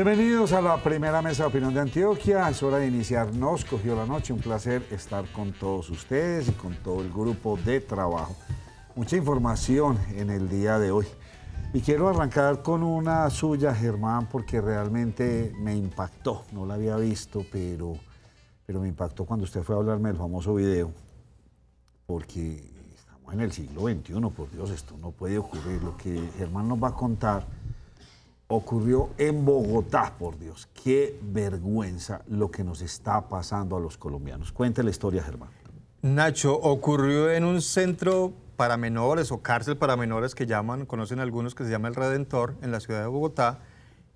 Bienvenidos a la primera mesa de opinión de Antioquia. Es hora de iniciar Nos Cogió la Noche. Un placer estar con todos ustedes y con todo el grupo de trabajo. Mucha información en el día de hoy. Y quiero arrancar con una suya, Germán, porque realmente me impactó. No la había visto, pero me impactó cuando usted fue a hablarme del famoso video. Porque estamos en el siglo XXI, por Dios, esto no puede ocurrir. Lo que Germán nos va a contar ocurrió en Bogotá, por Dios. Qué vergüenza lo que nos está pasando a los colombianos. Cuente la historia, Germán. Nacho, ocurrió en un centro para menores o cárcel para menores que llaman, conocen algunos, que se llama El Redentor, en la ciudad de Bogotá.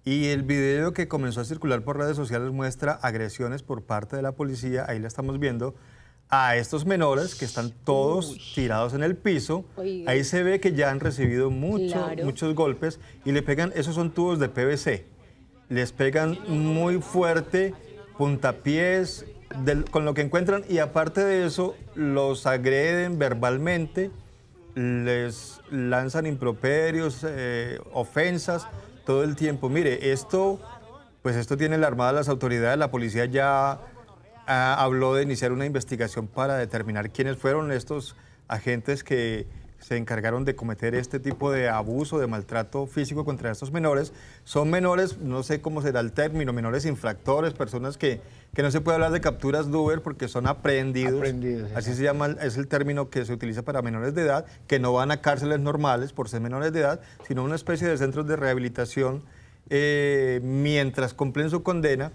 Y el video que comenzó a circular por redes sociales muestra agresiones por parte de la policía, ahí la estamos viendo, a estos menores que están todos tirados en el piso. Oiga. Ahí se ve que ya han recibido muchos golpes y le pegan, esos son tubos de PVC, les pegan muy fuerte, puntapiés, con lo que encuentran, y aparte de eso los agreden verbalmente, les lanzan improperios, ofensas todo el tiempo. Mire, esto tiene alarmadas las autoridades. La policía ya habló de iniciar una investigación para determinar quiénes fueron estos agentes que se encargaron de cometer este tipo de abuso, de maltrato físico contra estos menores. Son menores, no sé cómo será el término, menores infractores, personas que no se puede hablar de capturas de Uber porque son aprehendidos. Así se llama, es el término que se utiliza para menores de edad, que no van a cárceles normales por ser menores de edad, sino una especie de centros de rehabilitación mientras cumplen su condena.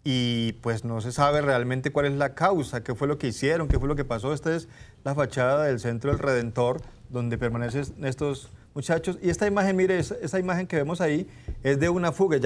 Y pues no se sabe realmente cuál es la causa, qué fue lo que hicieron, qué fue lo que pasó. Esta es la fachada del Centro del Redentor, donde permanecen estos muchachos. Y esta imagen, mire, esa imagen que vemos ahí es de una fuga,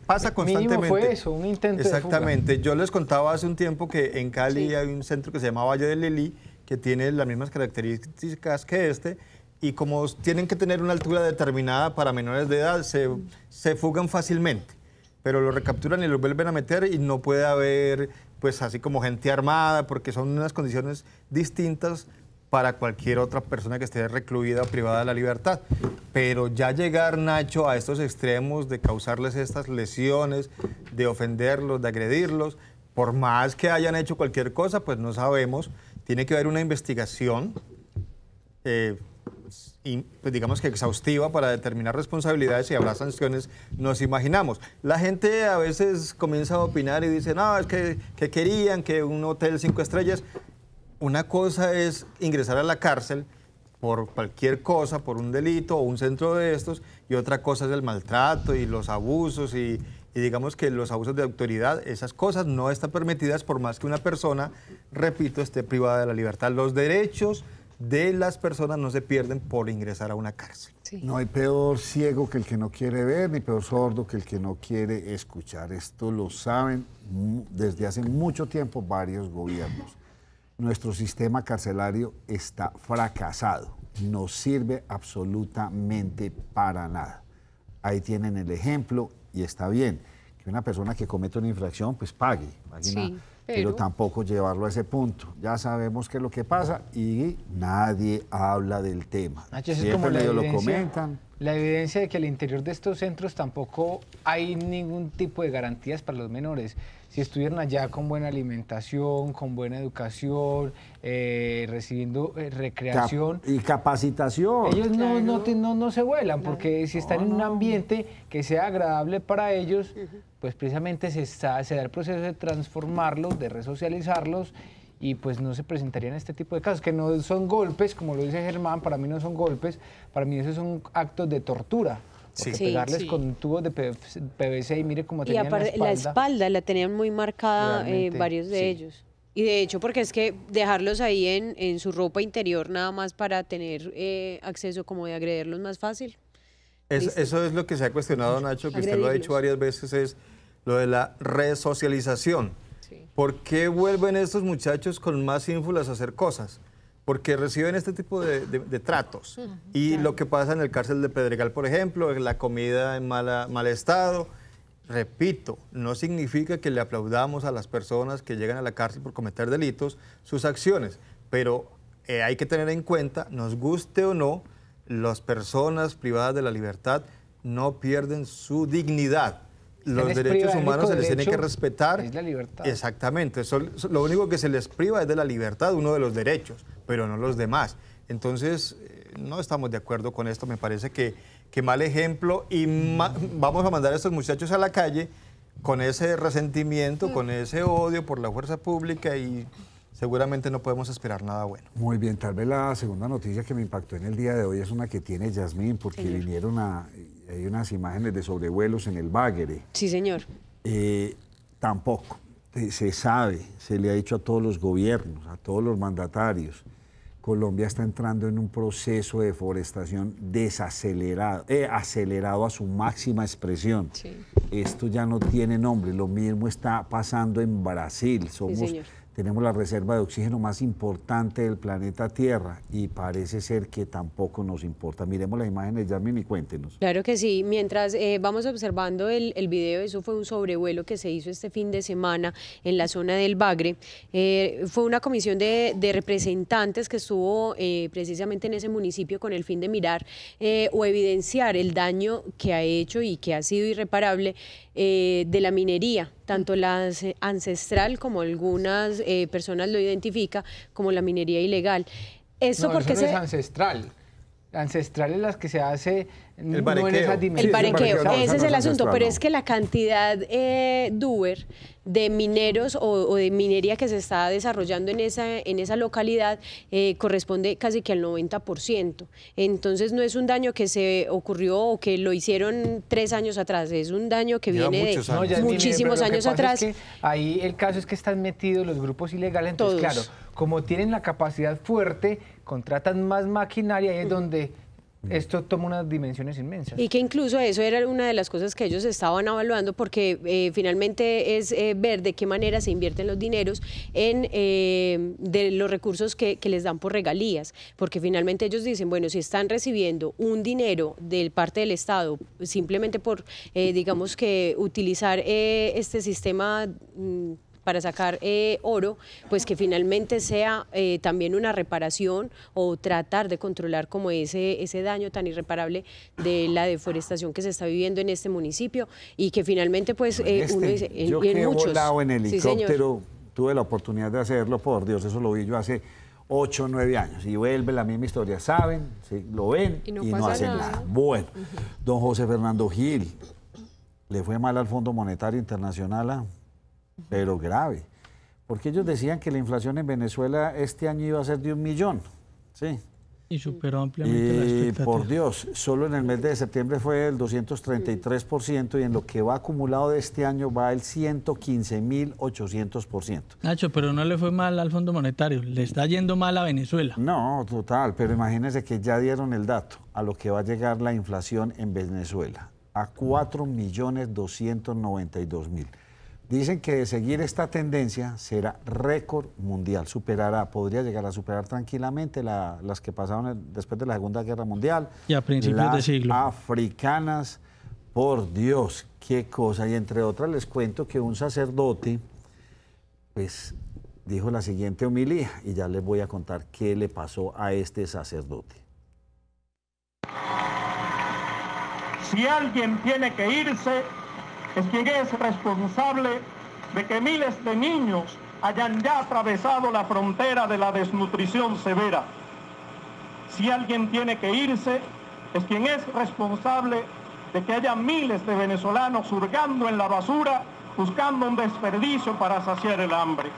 pasa constantemente. Mínimo fue eso, un intento Exactamente. de fuga. Yo les contaba hace un tiempo que en Cali hay un centro que se llama Valle del Lelí, que tiene las mismas características que este, y como tienen que tener una altura determinada para menores de edad, se fugan fácilmente. Pero lo recapturan y lo vuelven a meter y no puede haber, pues así como gente armada, porque son unas condiciones distintas para cualquier otra persona que esté recluida o privada de la libertad. Pero ya llegar, Nacho, a estos extremos de causarles estas lesiones, de ofenderlos, de agredirlos, por más que hayan hecho cualquier cosa, pues no sabemos. Tiene que haber una investigación y pues digamos que exhaustiva para determinar responsabilidades, y habrá sanciones, nos imaginamos. La gente a veces comienza a opinar y dice, no, es que querían que un hotel 5 estrellas. Una cosa es ingresar a la cárcel por cualquier cosa, por un delito o un centro de estos, y otra cosa es el maltrato y los abusos y digamos que los abusos de autoridad. Esas cosas no están permitidas por más que una persona, repito, esté privada de la libertad. Los derechos de las personas no se pierden por ingresar a una cárcel. Sí. No hay peor ciego que el que no quiere ver, ni peor sordo que el que no quiere escuchar. Esto lo saben desde hace mucho tiempo varios gobiernos. Nuestro sistema carcelario está fracasado, no sirve absolutamente para nada. Ahí tienen el ejemplo y está bien que una persona que comete una infracción pues pague sí, nada. Pero tampoco llevarlo a ese punto. Ya sabemos qué es lo que pasa y nadie habla del tema. Nacho, eso siempre es como lo comentan. La evidencia de que al interior de estos centros tampoco hay ningún tipo de garantías para los menores. Si estuvieran allá con buena alimentación, con buena educación, recibiendo recreación y capacitación. Ellos no se vuelan, porque si están en un ambiente que sea agradable para ellos, pues precisamente se da el proceso de transformarlos, de resocializarlos, y pues no se presentarían este tipo de casos, que no son golpes, como lo dice Germán. Para mí no son golpes, para mí esos son actos de tortura. Porque pegarles con tubos de PVC y mire cómo tenían la espalda la tenían muy marcada varios de ellos. Y de hecho, porque es que dejarlos ahí en su ropa interior nada más para tener acceso como de agredirlos más fácil. Eso es lo que se ha cuestionado, Nacho, que usted lo ha dicho varias veces, es lo de la resocialización. Sí. ¿Por qué vuelven estos muchachos con más ínfulas a hacer cosas? Porque reciben este tipo de tratos. Y lo que pasa en el cárcel de Pedregal, por ejemplo, la comida en mal estado. Repito, no significa que le aplaudamos a las personas que llegan a la cárcel por cometer delitos sus acciones, pero hay que tener en cuenta, nos guste o no, las personas privadas de la libertad no pierden su dignidad. los derechos humanos se les tiene que respetar. Es la libertad. Exactamente. Lo único que se les priva es de la libertad, uno de los derechos, pero no los demás. Entonces, no estamos de acuerdo con esto. Me parece que mal ejemplo y vamos a mandar a estos muchachos a la calle con ese resentimiento, con ese odio por la fuerza pública y seguramente no podemos esperar nada bueno. Muy bien, tal vez la segunda noticia que me impactó en el día de hoy es una que tiene Yasmín, porque vinieron hay unas imágenes de sobrevuelos en el Bagre. Sí, señor. Tampoco se sabe, se le ha dicho a todos los gobiernos, a todos los mandatarios, Colombia está entrando en un proceso de deforestación acelerado a su máxima expresión. Sí. Esto ya no tiene nombre, lo mismo está pasando en Brasil. Tenemos la reserva de oxígeno más importante del planeta Tierra y parece ser que tampoco nos importa. Miremos las imágenes, Yasmín, y cuéntenos. Claro que sí. Mientras vamos observando el video, eso fue un sobrevuelo que se hizo este fin de semana en la zona del Bagre. Fue una comisión de representantes que estuvo precisamente en ese municipio con el fin de mirar o evidenciar el daño que ha hecho y que ha sido irreparable de la minería, tanto la ancestral como algunas personas lo identifican como la minería ilegal. Eso no es ancestral. La ancestral es la que se hace el barequeo. El barequeo, ese es el asunto, pero es que la cantidad de mineros o de minería que se está desarrollando en esa localidad corresponde casi que al 90%. Entonces no es un daño que se ocurrió o que lo hicieron 3 años atrás, es un daño que viene de muchísimos años atrás. Es que ahí el caso es que están metidos los grupos ilegales, entonces claro, como tienen la capacidad fuerte, contratan más maquinaria y es donde esto toma unas dimensiones inmensas. Y que incluso eso era una de las cosas que ellos estaban evaluando porque finalmente es ver de qué manera se invierten los dineros en de los recursos que les dan por regalías, porque finalmente ellos dicen, bueno, si están recibiendo un dinero de parte del Estado simplemente por, digamos que utilizar este sistema para sacar oro, pues que finalmente sea también una reparación o tratar de controlar como ese daño tan irreparable de la deforestación que se está viviendo en este municipio y que finalmente pues uno dice, yo que he volado en helicóptero, tuve la oportunidad de hacerlo, por Dios, eso lo vi yo hace 8 o 9 años y vuelve la misma historia, saben, sí, lo ven y no hacen nada. Bueno, don José Fernando Gil, le fue mal al Fondo Monetario Internacional, pero grave, porque ellos decían que la inflación en Venezuela este año iba a ser de 1 millón, ¿sí? Y superó ampliamente la expectativa. Por Dios, solo en el mes de septiembre fue el 233% y en lo que va acumulado de este año va el 115.800%. Nacho, pero no le fue mal al Fondo Monetario, le está yendo mal a Venezuela. No, total, pero imagínense que ya dieron el dato a lo que va a llegar la inflación en Venezuela, a 4.292.000. Dicen que de seguir esta tendencia será récord mundial, podría llegar a superar tranquilamente las que pasaron después de la Segunda Guerra Mundial. Y a principios de siglo. Africanas, por Dios, qué cosa. Y entre otras les cuento que un sacerdote, pues, dijo la siguiente homilía, y ya les voy a contar qué le pasó a este sacerdote. Si alguien tiene que irse, es quien es responsable de que miles de niños hayan ya atravesado la frontera de la desnutrición severa. Si alguien tiene que irse, es quien es responsable de que haya miles de venezolanos hurgando en la basura, buscando un desperdicio para saciar el hambre.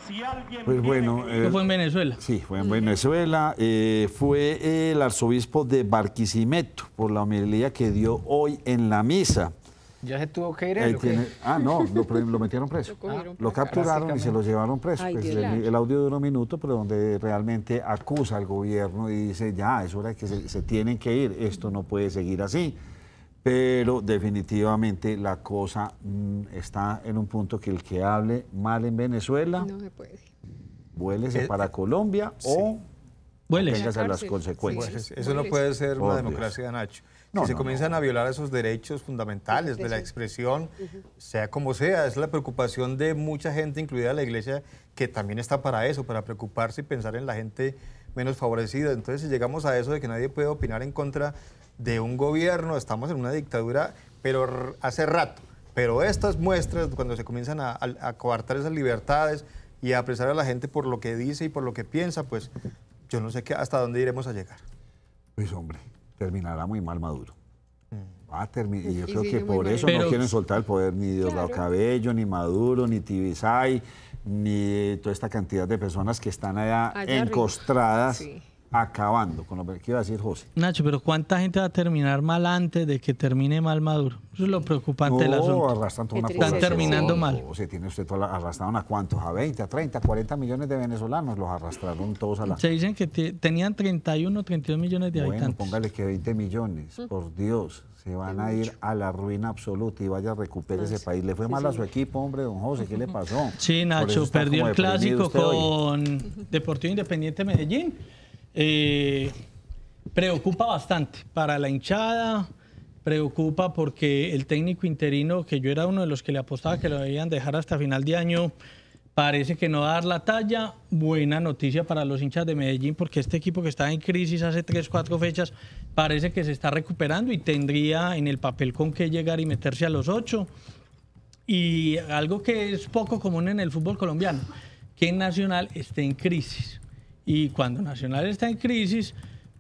Si pues bueno, ¿Esto fue en Venezuela? Sí, fue en Venezuela. Fue el arzobispo de Barquisimeto por la homilía que dio hoy en la misa. ¿Ya se tuvo que ir él? No, lo metieron preso. Lo capturaron y se lo llevaron preso. Ay, pues el audio de 1 minuto, pero donde realmente acusa al gobierno y dice, ya, es hora de que se tienen que ir, esto no puede seguir así. Pero definitivamente la cosa está en un punto que el que hable mal en Venezuela, no se puede. Vuélese para Colombia o téngase las consecuencias. Eso no puede ser una democracia, Nacho. Si se comienzan a violar esos derechos fundamentales de la expresión, sea como sea, es la preocupación de mucha gente, incluida la Iglesia, que también está para eso, para preocuparse y pensar en la gente menos favorecida. Entonces, si llegamos a eso de que nadie puede opinar en contra de un gobierno, estamos en una dictadura, pero hace rato. Pero estas muestras, cuando se comienzan a coartar esas libertades y a apresar a la gente por lo que dice y por lo que piensa, pues yo no sé hasta dónde iremos a llegar. Pues hombre, terminará muy mal Maduro. Va a terminar, y yo creo sí, que por eso no quieren soltar el poder ni Diosdado Cabello, ni Maduro, ni Tibisay, ni toda esta cantidad de personas que están allá encostradas, acabando con lo que iba a decir José. Nacho, pero ¿cuánta gente va a terminar mal antes de que termine mal Maduro? Eso es lo preocupante del asunto. Arrastrando una Están terminando mal. O sea, tiene usted arrastraron a cuántos, a 20, a 30, 40 millones de venezolanos, los arrastraron todos a la... Se dicen que tenían 31, 32 millones de habitantes. Bueno, póngale que 20 millones, por Dios, se van a ir a la ruina absoluta y vaya a recuperar ese país. Le fue mal a su equipo, hombre, don José, ¿qué le pasó? Sí, Nacho, perdió el clásico con Deportivo Independiente Medellín. Preocupa bastante para la hinchada, preocupa porque el técnico interino, que yo era uno de los que le apostaba que lo debían dejar hasta final de año, parece que no va a dar la talla. Buena noticia para los hinchas de Medellín, porque este equipo que estaba en crisis hace 3, 4 fechas, parece que se está recuperando y tendría en el papel con qué llegar y meterse a los 8. Y algo que es poco común en el fútbol colombiano, que Nacional esté en crisis. Y cuando Nacional está en crisis,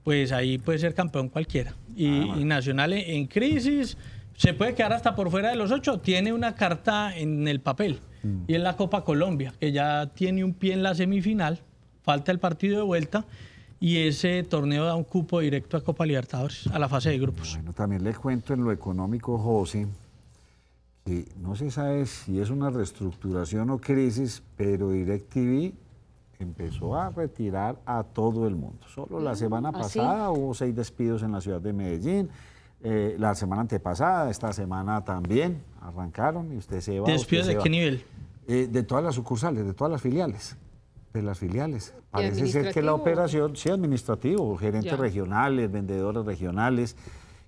pues ahí puede ser campeón cualquiera. Y Nacional en crisis se puede quedar hasta por fuera de los 8. Tiene una carta en el papel y en la Copa Colombia, que ya tiene un pie en la semifinal. Falta el partido de vuelta y ese torneo da un cupo directo a Copa Libertadores, a la fase de grupos. Bueno, también le cuento en lo económico, José, que no se sabe si es una reestructuración o crisis, pero DirecTV empezó a retirar a todo el mundo. Solo la semana pasada hubo 6 despidos en la ciudad de Medellín. La semana antepasada, esta semana también arrancaron y usted se va. ¿Despidos de qué nivel? De todas las sucursales, de todas las filiales. De las filiales. Parece ser que la operación, sí, administrativo, gerentes regionales, vendedores regionales,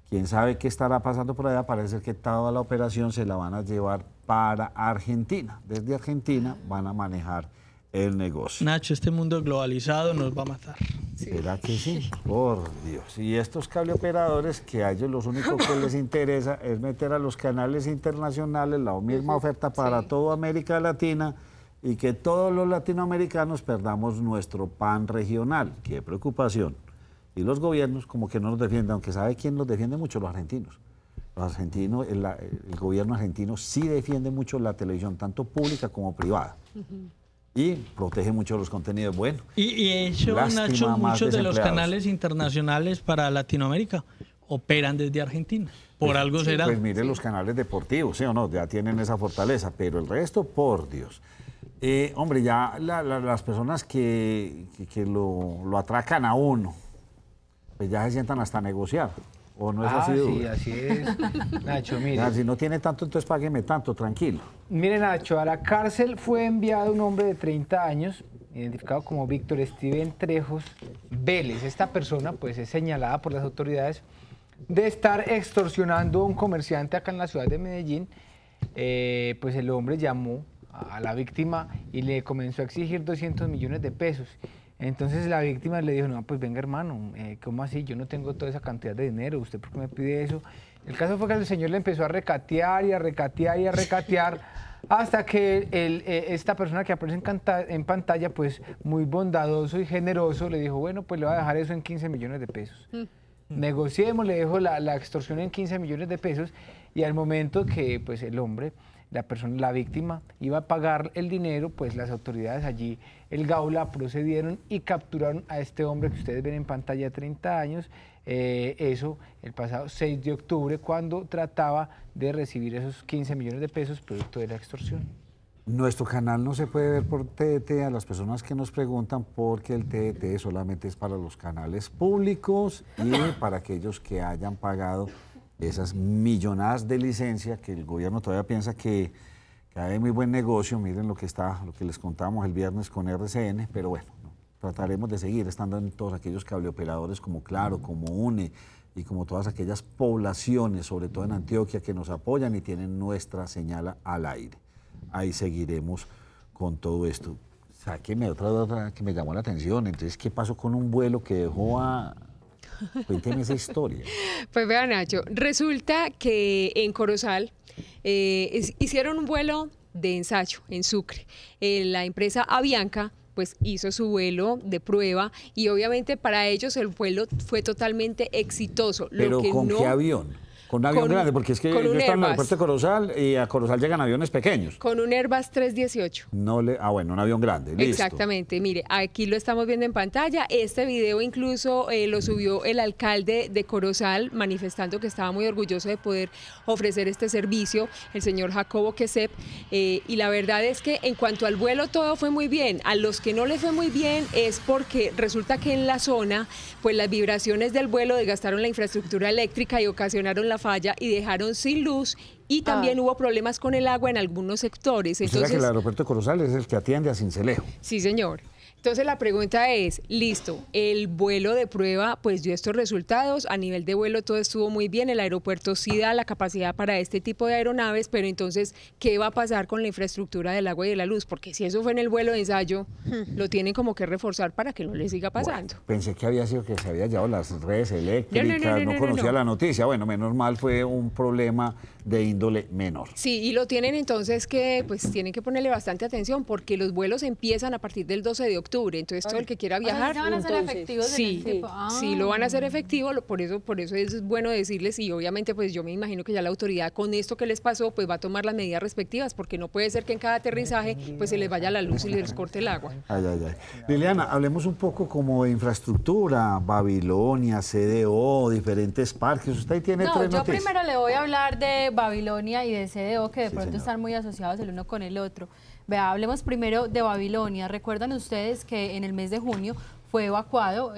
quién sabe qué estará pasando por allá. Parece ser que toda la operación se la van a llevar para Argentina. Desde Argentina van a manejar el negocio. Nacho, este mundo globalizado nos va a matar. ¿Será que sí? Por Dios. Y estos cableoperadores, que a ellos lo único que les interesa es meter a los canales internacionales la misma oferta para toda América Latina y que todos los latinoamericanos perdamos nuestro pan regional. Qué preocupación. Y los gobiernos como que no nos defienden, aunque ¿sabe quién los defiende mucho? Los argentinos. Los argentinos, el gobierno argentino sí defiende mucho la televisión, tanto pública como privada. Y protege mucho los contenidos buenos. Y hecho, Nacho, muchos de los canales internacionales para Latinoamérica operan desde Argentina. Por algo será. Pues mire los canales deportivos, ¿sí o no? Ya tienen esa fortaleza, pero el resto, por Dios. Hombre, ya las personas que lo atracan a uno, pues ya se sientan hasta negociar. ¿O no es así? Sí, así es. Nacho, mire. Ya, si no tiene tanto, entonces págueme tanto, tranquilo. Mire, Nacho, a la cárcel fue enviado un hombre de 30 años, identificado como Víctor Steven Trejos Vélez. Esta persona, pues, es señalada por las autoridades de estar extorsionando a un comerciante acá en la ciudad de Medellín. Pues el hombre llamó a la víctima y le comenzó a exigir 200 millones de pesos. Entonces la víctima le dijo, no, pues venga hermano, ¿cómo así? Yo no tengo toda esa cantidad de dinero, ¿usted por qué me pide eso? El caso fue que el señor le empezó a recatear y a recatear y a recatear hasta que esta persona que aparece en pantalla, pues muy bondadoso y generoso, le dijo, bueno, pues le voy a dejar eso en 15 millones de pesos. Negociemos, le dejo la extorsión en 15 millones de pesos y al momento que pues el hombre, la víctima, iba a pagar el dinero, pues las autoridades allí, el Gaula, procedieron y capturaron a este hombre que ustedes ven en pantalla de 30 años, eso el pasado 6 de octubre, cuando trataba de recibir esos 15 millones de pesos producto de la extorsión. Nuestro canal no se puede ver por TDT a las personas que nos preguntan, porque el TDT solamente es para los canales públicos y para aquellos que hayan pagado esas millonadas de licencia que el gobierno todavía piensa que hay muy buen negocio. Miren lo que les contamos el viernes con RCN, pero bueno, no, trataremos de seguir estando en todos aquellos cableoperadores como Claro, como UNE y como todas aquellas poblaciones, sobre todo en Antioquia, que nos apoyan y tienen nuestra señal al aire. Ahí seguiremos con todo esto. Sáqueme otra que me llamó la atención. Entonces, ¿qué pasó con un vuelo que dejó a Cuénteme esa historia. Pues vea, Nacho, resulta que en Corozal hicieron un vuelo de ensayo en Sucre. La empresa Avianca pues hizo su vuelo de prueba y obviamente para ellos el vuelo fue totalmente exitoso. ¿Pero con qué avión? Con un avión grande, porque es que yo estaba en el aeropuerto de Corozal y a Corozal llegan aviones pequeños. Con un Airbus 318. Bueno, un avión grande, listo. Exactamente, mire, aquí lo estamos viendo en pantalla. Este video incluso lo subió el alcalde de Corozal, manifestando que estaba muy orgulloso de poder ofrecer este servicio, el señor Jacobo Quesep. Y la verdad es que en cuanto al vuelo todo fue muy bien. A los que no les fue muy bien es porque resulta que en la zona, pues las vibraciones del vuelo desgastaron la infraestructura eléctrica y ocasionaron la falla y dejaron sin luz y también hubo problemas con el agua en algunos sectores. Entonces, ¿será que el aeropuerto de Corozal es el que atiende a Sincelejo? Sí, señor. Entonces la pregunta es, listo, el vuelo de prueba pues dio estos resultados, a nivel de vuelo todo estuvo muy bien, el aeropuerto sí da la capacidad para este tipo de aeronaves, pero entonces, ¿qué va a pasar con la infraestructura del agua y de la luz? Porque si eso fue en el vuelo de ensayo, lo tienen como que reforzar para que no le siga pasando. Bueno, pensé que había sido que se había llevado las redes eléctricas, no conocía la noticia. Bueno, menos mal fue un problema de índole menor. Sí, y lo tienen entonces que, pues tienen que ponerle bastante atención porque los vuelos empiezan a partir del 12 de octubre. Entonces todo el que quiera viajar, ¿se van a hacer efectivos sí, en el tipo? Sí, lo van a hacer efectivo, por eso es bueno decirles y obviamente pues yo me imagino que ya la autoridad con esto que les pasó pues va a tomar las medidas respectivas porque no puede ser que en cada aterrizaje pues se les vaya la luz y les corte el agua. Ay. Liliana, hablemos un poco como de infraestructura, Babilonia, CDO, diferentes parques. Usted tiene tres noticias. Yo primero le voy a hablar de Babilonia y de CDO que de pronto están muy asociados el uno con el otro. Vea, hablemos primero de Babilonia. Recuerdan ustedes que en el mes de junio fue evacuado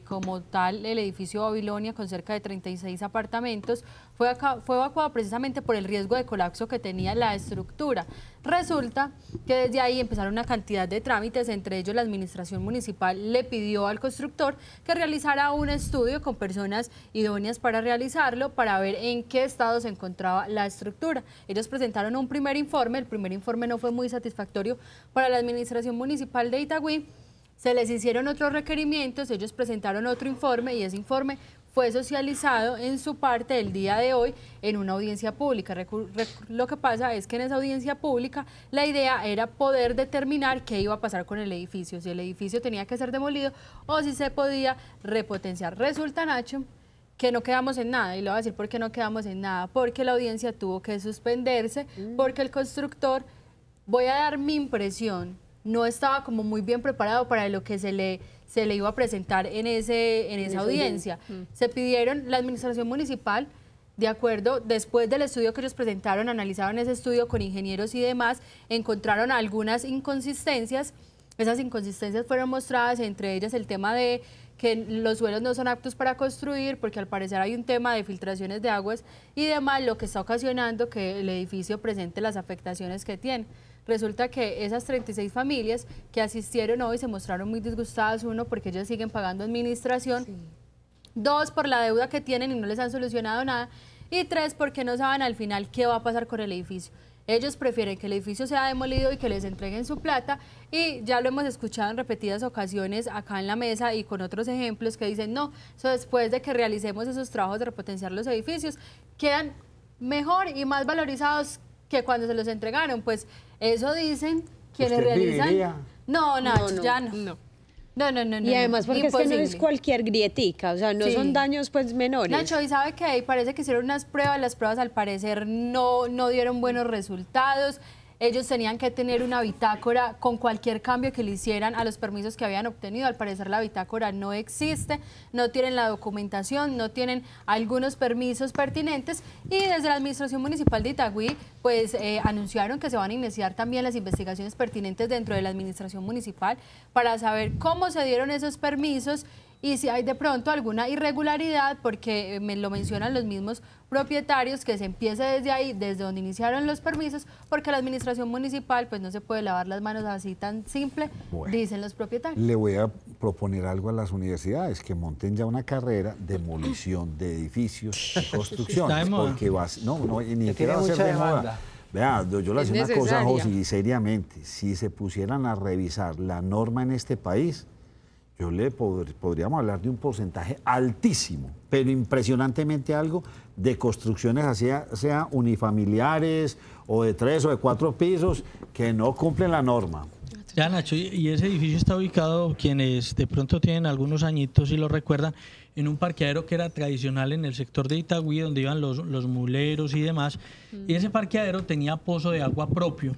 como tal el edificio Babilonia con cerca de 36 apartamentos. Fue evacuado precisamente por el riesgo de colapso que tenía la estructura. Resulta que desde ahí empezaron una cantidad de trámites, entre ellos la administración municipal le pidió al constructor que realizara un estudio con personas idóneas para realizarlo, para ver en qué estado se encontraba la estructura. Ellos presentaron un primer informe, el primer informe no fue muy satisfactorio para la administración municipal de Itagüí. Se les hicieron otros requerimientos, ellos presentaron otro informe y ese informe fue socializado en su parte el día de hoy en una audiencia pública. Lo que pasa es que en esa audiencia pública la idea era poder determinar qué iba a pasar con el edificio, si el edificio tenía que ser demolido o si se podía repotenciar. Resulta, Nacho, que no quedamos en nada, y le voy a decir por qué no quedamos en nada, porque la audiencia tuvo que suspenderse, porque el constructor, voy a dar mi impresión, no estaba como muy bien preparado para lo que se le iba a presentar en esa audiencia. Se pidieron, la administración municipal, de acuerdo, después del estudio que ellos presentaron, analizaron ese estudio con ingenieros y demás, encontraron algunas inconsistencias. Esas inconsistencias fueron mostradas, entre ellas el tema de que los suelos no son aptos para construir, porque al parecer hay un tema de filtraciones de aguas y demás, lo que está ocasionando que el edificio presente las afectaciones que tiene. Resulta que esas 36 familias que asistieron hoy se mostraron muy disgustadas, uno, porque ellos siguen pagando administración, dos, por la deuda que tienen y no les han solucionado nada, y tres, porque no saben al final qué va a pasar con el edificio. Ellos prefieren que el edificio sea demolido y que les entreguen su plata, y ya lo hemos escuchado en repetidas ocasiones acá en la mesa y con otros ejemplos que dicen, no, eso después de que realicemos esos trabajos de repotenciar los edificios, quedan mejor y más valorizados que cuando se los entregaron. Pues eso dicen quienes realizan. ¿Viviría? No, Nacho, ya no. No. Y además porque es que no es cualquier grietica, o sea, no son daños pues menores. Nacho, y sabe que ahí parece que hicieron unas pruebas, las pruebas al parecer no dieron buenos resultados. Ellos tenían que tener una bitácora con cualquier cambio que le hicieran a los permisos que habían obtenido. Al parecer la bitácora no existe, no tienen la documentación, no tienen algunos permisos pertinentes, y desde la Administración Municipal de Itagüí pues anunciaron que se van a iniciar también las investigaciones pertinentes dentro de la Administración Municipal para saber cómo se dieron esos permisos y si hay de pronto alguna irregularidad, porque me lo mencionan los mismos propietarios, que se empiece desde ahí, desde donde iniciaron los permisos, porque la administración municipal pues no se puede lavar las manos así tan simple, dicen los propietarios. Le voy a proponer algo a las universidades, que monten ya una carrera de demolición de edificios y construcción, porque ni siquiera va a ser de moda. Vea, yo le hacía una cosa, José, y seriamente, si se pusieran a revisar la norma en este país, podríamos hablar de un porcentaje altísimo, pero impresionantemente algo, de construcciones así, sea unifamiliares o de 3 o de 4 pisos, que no cumplen la norma. Ya, Nacho, y ese edificio está ubicado, quienes de pronto tienen algunos añitos y lo recuerdan, en un parqueadero que era tradicional en el sector de Itagüí, donde iban los muleros y demás. Y ese parqueadero tenía pozo de agua propio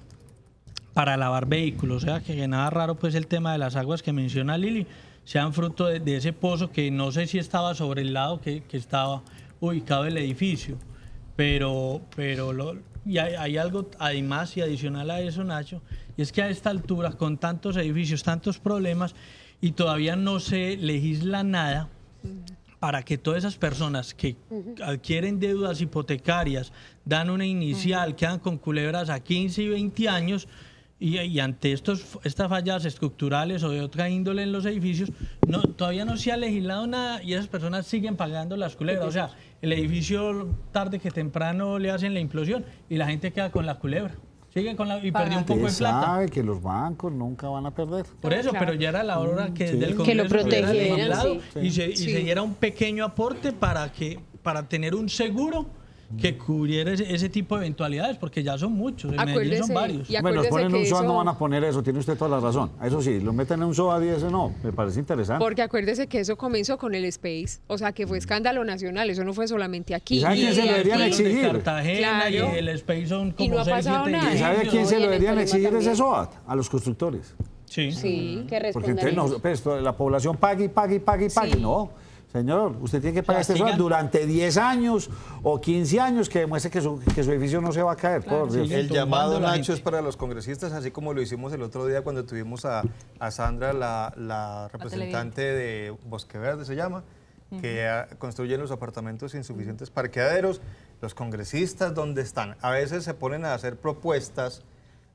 para lavar vehículos. O sea, que nada raro pues el tema de las aguas que menciona Lili, sean fruto de ese pozo que no sé si estaba sobre el lado que estaba ubicado el edificio. Y hay algo además y adicional a eso, Nacho, y es que a esta altura, con tantos edificios, tantos problemas, y todavía no se legisla nada para que todas esas personas que adquieren deudas hipotecarias, dan una inicial, quedan con culebras a 15 y 20 años, y ante estas fallas estructurales o de otra índole en los edificios, todavía no se ha legislado nada y esas personas siguen pagando las culebras. O sea, el edificio tarde que temprano le hacen la implosión y la gente queda con la culebra. Siguen y perdió un poco de plata. Sabe que los bancos nunca van a perder. Por eso, pero ya era la hora que desde el Congreso que lo protegieran, y se diera un pequeño aporte para tener un seguro que cubriera ese tipo de eventualidades, porque ya son muchos, en Medellín son varios. Bueno, nos ponen un SOA, no van a poner eso, tiene usted toda la razón. Eso sí, lo meten en un SOA y eso no, me parece interesante. Porque acuérdese que eso comenzó con el Space, o sea, que fue escándalo nacional, eso no fue solamente aquí. ¿Y sabe a quién se lo deberían exigir? Cartagena, claro. Y el Space son como y no ha pasado nada. ¿Y sabe a quién se lo deberían exigir ese SOA? A los constructores. Sí, que respondan. Porque entonces la población pague. Sí. No. Señor, usted tiene que pagar este SOA durante 10 años o 15 años que demuestre que su edificio no se va a caer. Claro, el llamado, Nacho, es para los congresistas, así como lo hicimos el otro día cuando tuvimos a Sandra, la representante de Bosque Verde, se llama, que construyen los apartamentos sin suficientes parqueaderos. Los congresistas, ¿dónde están? A veces se ponen a hacer propuestas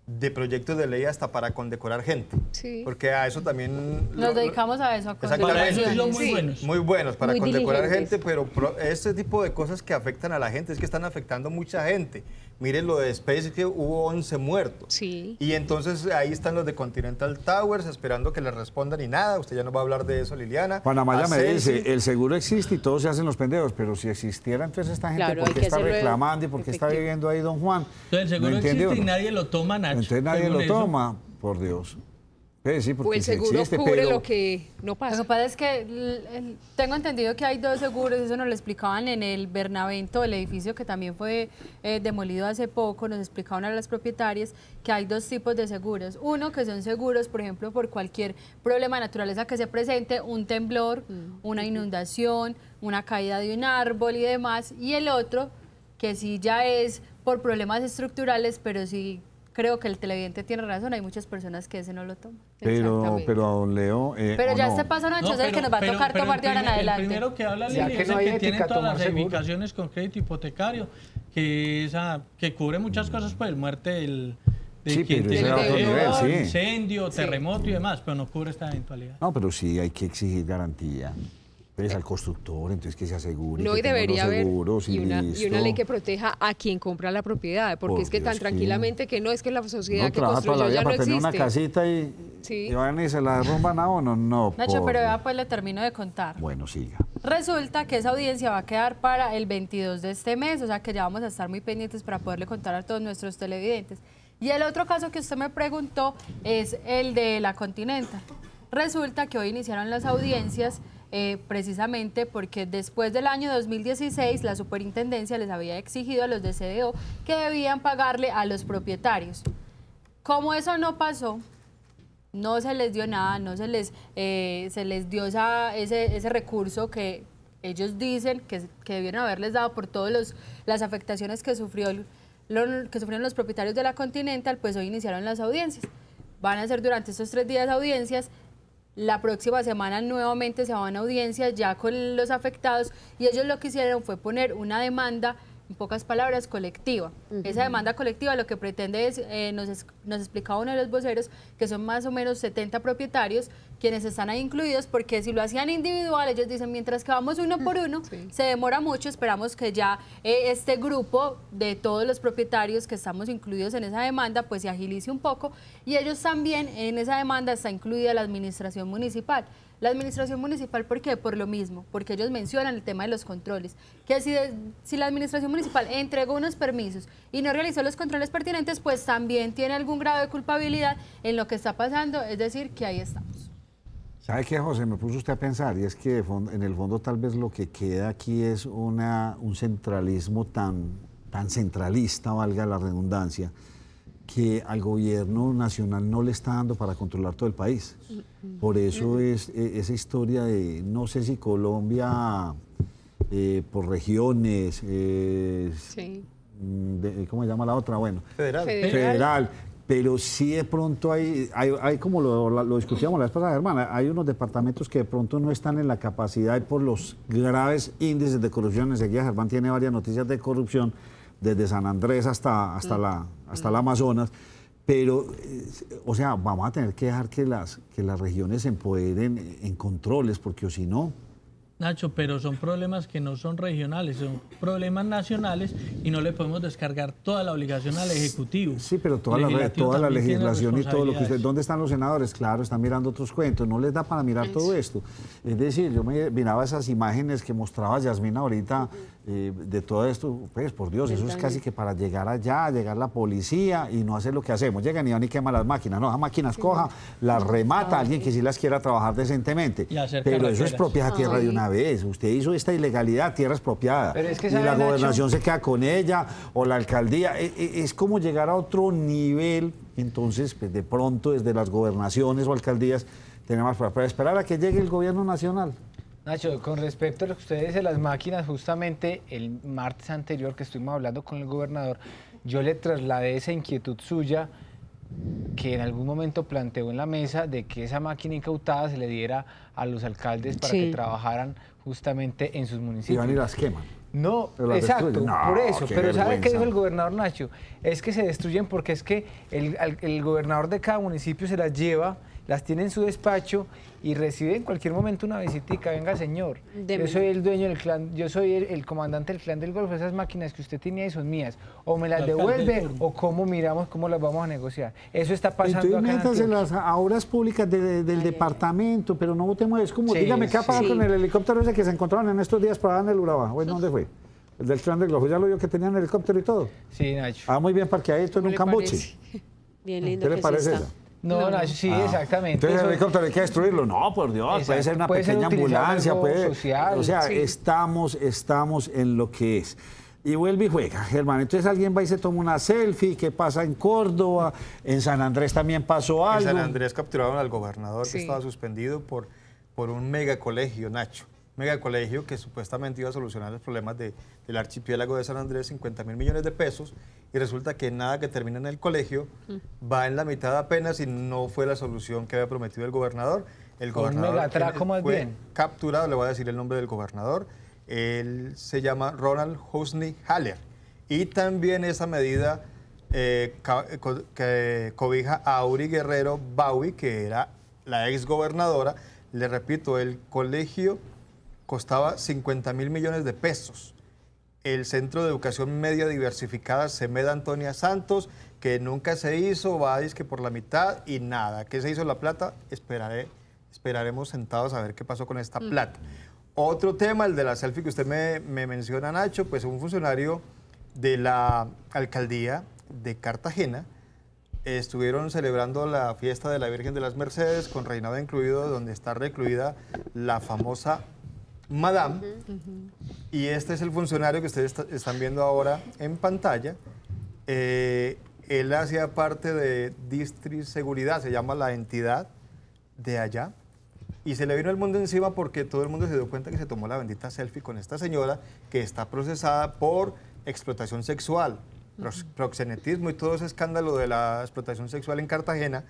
de proyectos de ley hasta para condecorar gente. Sí. Porque a eso también... Nos dedicamos a eso. Exactamente. Son muy buenos. Muy buenos para condecorar gente, pero este tipo de cosas que afectan a la gente es que están afectando a mucha gente. Miren lo de Space, que hubo 11 muertos. Sí. Y entonces ahí están los de Continental Towers esperando que les respondan y nada. Usted ya no va a hablar de eso, Liliana. Panamá ya me dice, el seguro existe y todos se hacen los pendejos, pero si existiera entonces esta gente, ¿por qué está reclamando y por qué está viviendo ahí don Juan? Entonces el seguro existe y nadie lo toma, Nacho. Entonces nadie lo toma, por Dios. Sí, o el seguro cubre lo que no pasa. Lo que pasa es que tengo entendido que hay 2 seguros, eso nos lo explicaban en el Bernavento, el edificio que también fue demolido hace poco, nos explicaban a las propietarias que hay 2 tipos de seguros. Uno, que son seguros, por ejemplo, por cualquier problema de naturaleza que se presente, un temblor, una inundación, una caída de un árbol y demás. Y el otro, que sí ya es por problemas estructurales, pero sí... Creo que el televidente tiene razón, hay muchas personas que ese no lo toman. Pero Leo... pero ya este paso, Nacho, es el que nos va a tocar tomar de ahora en adelante. El primero que habla Lili es el que tiene todas las edificaciones con crédito hipotecario, que cubre muchas cosas, pues muerte del incendio, terremoto y demás, pero no cubre esta eventualidad. No, pero sí hay que exigir garantía. Pues al constructor, entonces que se asegure. No, y debería haber y una ley que proteja a quien compra la propiedad, porque es que tan tranquilamente que no es que la sociedad que construyó ya no para existe. tener una casita y van y se la derrumban a uno, no. Nacho, pero ya pues le termino de contar. Bueno, siga. Resulta que esa audiencia va a quedar para el 22 de este mes, o sea que ya vamos a estar muy pendientes para poderle contar a todos nuestros televidentes. Y el otro caso que usted me preguntó es el de la Continental. Resulta que hoy iniciaron las audiencias precisamente porque después del año 2016 la superintendencia les había exigido a los de CDO que debían pagarle a los propietarios. Como eso no pasó, no se les dio nada, no se les dio ese recurso que ellos dicen que debieron haberles dado por todas las afectaciones que sufrieron los propietarios de la Continental, pues hoy iniciaron las audiencias. Van a ser durante estos 3 días audiencias. La próxima semana nuevamente se van a audiencias ya con los afectados y ellos lo que hicieron fue poner una demanda en pocas palabras, colectiva. Esa demanda colectiva lo que pretende es, nos explicaba uno de los voceros, que son más o menos 70 propietarios quienes están ahí incluidos, porque si lo hacían individual, ellos dicen, mientras que vamos uno por uno, se demora mucho, esperamos que ya este grupo de todos los propietarios que estamos incluidos en esa demanda, pues se agilice un poco, y ellos también, en esa demanda está incluida la administración municipal. La administración municipal, ¿por qué? Por lo mismo, porque ellos mencionan el tema de los controles, que si la administración municipal entregó unos permisos y no realizó los controles pertinentes, pues también tiene algún grado de culpabilidad en lo que está pasando, es decir, que ahí estamos. ¿Sabe qué, José? Me puso usted a pensar, y es que en el fondo tal vez lo que queda aquí es un centralismo tan centralista, valga la redundancia, que al gobierno nacional no le está dando para controlar todo el país. Por eso es esa historia de, no sé si Colombia por regiones, ¿cómo se llama la otra? Bueno, federal. Pero sí de pronto hay como lo discutíamos la vez pasada, hermana, hay unos departamentos que de pronto no están en la capacidad y por los graves índices de corrupción. Enseguida Germán tiene varias noticias de corrupción, desde San Andrés hasta la Amazonas, pero, o sea, vamos a tener que dejar que las regiones se empoderen en controles, porque o si no... Nacho, pero son problemas que no son regionales, son problemas nacionales y no le podemos descargar toda la obligación al Ejecutivo. Sí, pero toda la legislación y todo lo que usted... ¿Dónde están los senadores? Claro, están mirando otros cuentos, no les da para mirar todo esto. Es decir, yo me miraba esas imágenes que mostraba Yasmina ahorita de todo esto, pues por Dios, eso es casi que para llegar allá, llegar la policía y no hacer lo que hacemos. Llegan y van y queman las máquinas, no, las máquinas coja, las remata alguien que sí las quiera trabajar decentemente. Pero eso es propia tierra de una vez. Usted hizo esta ilegalidad, tierra expropiada. Pero es que y la gobernación se queda con ella, o la alcaldía. Es como llegar a otro nivel. Entonces, pues, de pronto, desde las gobernaciones o alcaldías, tenemos para esperar a que llegue el gobierno nacional. Nacho, con respecto a lo que usted dice, las máquinas, justamente el martes anterior que estuvimos hablando con el gobernador, yo le trasladé esa inquietud suya que en algún momento planteó en la mesa de que esa máquina incautada se le diera a los alcaldes para que trabajaran justamente en sus municipios. Y van y las queman. No, exacto, no, por eso. Pero ¿sabe qué dijo el gobernador, Nacho? Es que se destruyen porque es que el gobernador de cada municipio se las lleva, las tiene en su despacho y recibe en cualquier momento una visitica. Venga, señor, yo soy el dueño del clan, yo soy el comandante del clan del Golfo, esas máquinas que usted tenía y son mías. O me las devuelve o cómo miramos cómo las vamos a negociar. Eso está pasando acá. Entonces, métanse las obras públicas del departamento, pero no votemos. Es como, dígame, ¿qué ha pasado con el helicóptero ese que se encontraron en estos días para dar en el Urabá? Bueno, ¿dónde fue? El del clan del Golfo, ¿ya lo vio que tenían helicóptero y todo? Sí, Nacho. Ah, muy bien parqueadito en un cambuche. Bien lindo. ¿Qué le parece eso? No, Nacho, sí, exactamente. Entonces el helicóptero hay que destruirlo. No, por Dios, exacto. Puede ser una pequeña ambulancia, social, o sea, estamos en lo que es. Y vuelve y juega, Germán. Entonces alguien va y se toma una selfie. ¿Qué pasa en Córdoba? En San Andrés también pasó algo. En San Andrés capturaron al gobernador que estaba suspendido por un megacolegio, Nacho. Megacolegio que supuestamente iba a solucionar los problemas del archipiélago de San Andrés, 50.000 millones de pesos, y resulta que nada que termina en el colegio va en la mitad apenas y no fue la solución que había prometido el gobernador. El gobernador fue capturado, le voy a decir el nombre del gobernador, él se llama Ronald Husney Haller, y también esa medida que cobija a Auri Guerrero Bawi, que era la ex gobernadora. Le repito, el colegio costaba 50.000 millones de pesos. El Centro de Educación Media Diversificada Semeda Antonia Santos, que nunca se hizo, va a decir que por la mitad y nada. ¿Qué se hizo la plata? Esperaremos sentados a ver qué pasó con esta plata. Otro tema, el de la selfie que usted me menciona, Nacho, pues un funcionario de la alcaldía de Cartagena estuvieron celebrando la fiesta de la Virgen de las Mercedes con reinado incluido, donde está recluida la famosa Madame, y este es el funcionario que ustedes están viendo ahora en pantalla. Él hacía parte de District Seguridad, se llama la entidad de allá, y se le vino el mundo encima porque todo el mundo se dio cuenta que se tomó la bendita selfie con esta señora que está procesada por explotación sexual, proxenetismo y todo ese escándalo de la explotación sexual en Cartagena.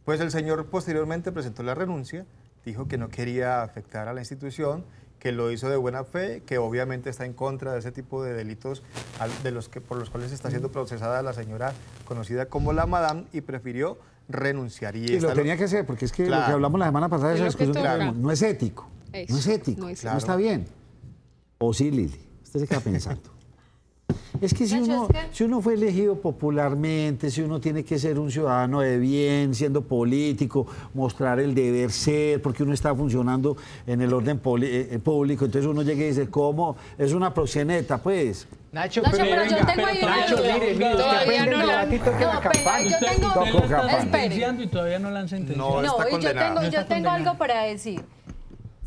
Pues el señor posteriormente presentó la renuncia, dijo que no quería afectar a la institución, que lo hizo de buena fe, que obviamente está en contra de ese tipo de delitos por los cuales está siendo procesada la señora conocida como la Madame, y prefirió renunciar. Y lo tenía que hacer, porque es que lo que hablamos la semana pasada de esa discusión no es ético. No es ético, no está bien. O sí, Lili, usted se queda pensando. Es que si uno fue elegido popularmente, si uno tiene que ser un ciudadano de bien, siendo político, mostrar el deber ser, porque uno está funcionando en el orden público, entonces uno llega y dice, ¿cómo? Es una proxeneta, pues. Nacho, pero yo tengo ahí Nacho, mire, todavía no la... y toque la campana. Yo tengo... Y todavía no la han sentenciado. No, está condenada. Yo tengo algo para decir.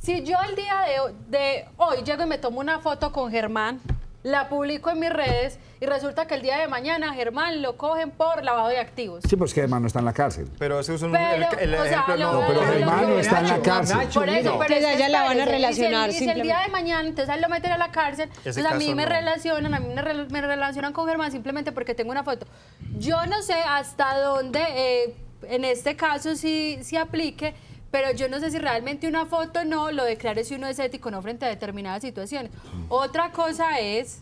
Si yo el día de hoy llego y me tomo una foto con Germán, la publico en mis redes y resulta que el día de mañana Germán lo cogen por lavado de activos. Sí, pues que Germán no está en la cárcel. Pero ese es el ejemplo. No, pero Germán no está en la cárcel. Por eso, pero ya la van a relacionar. Y si el día de mañana entonces a él lo meten a la cárcel, entonces a mí me relacionan con Germán simplemente porque tengo una foto. Yo no sé hasta dónde en este caso sí aplique, pero yo no sé si realmente una foto no lo declare si uno es ético o no frente a determinadas situaciones. Otra cosa es,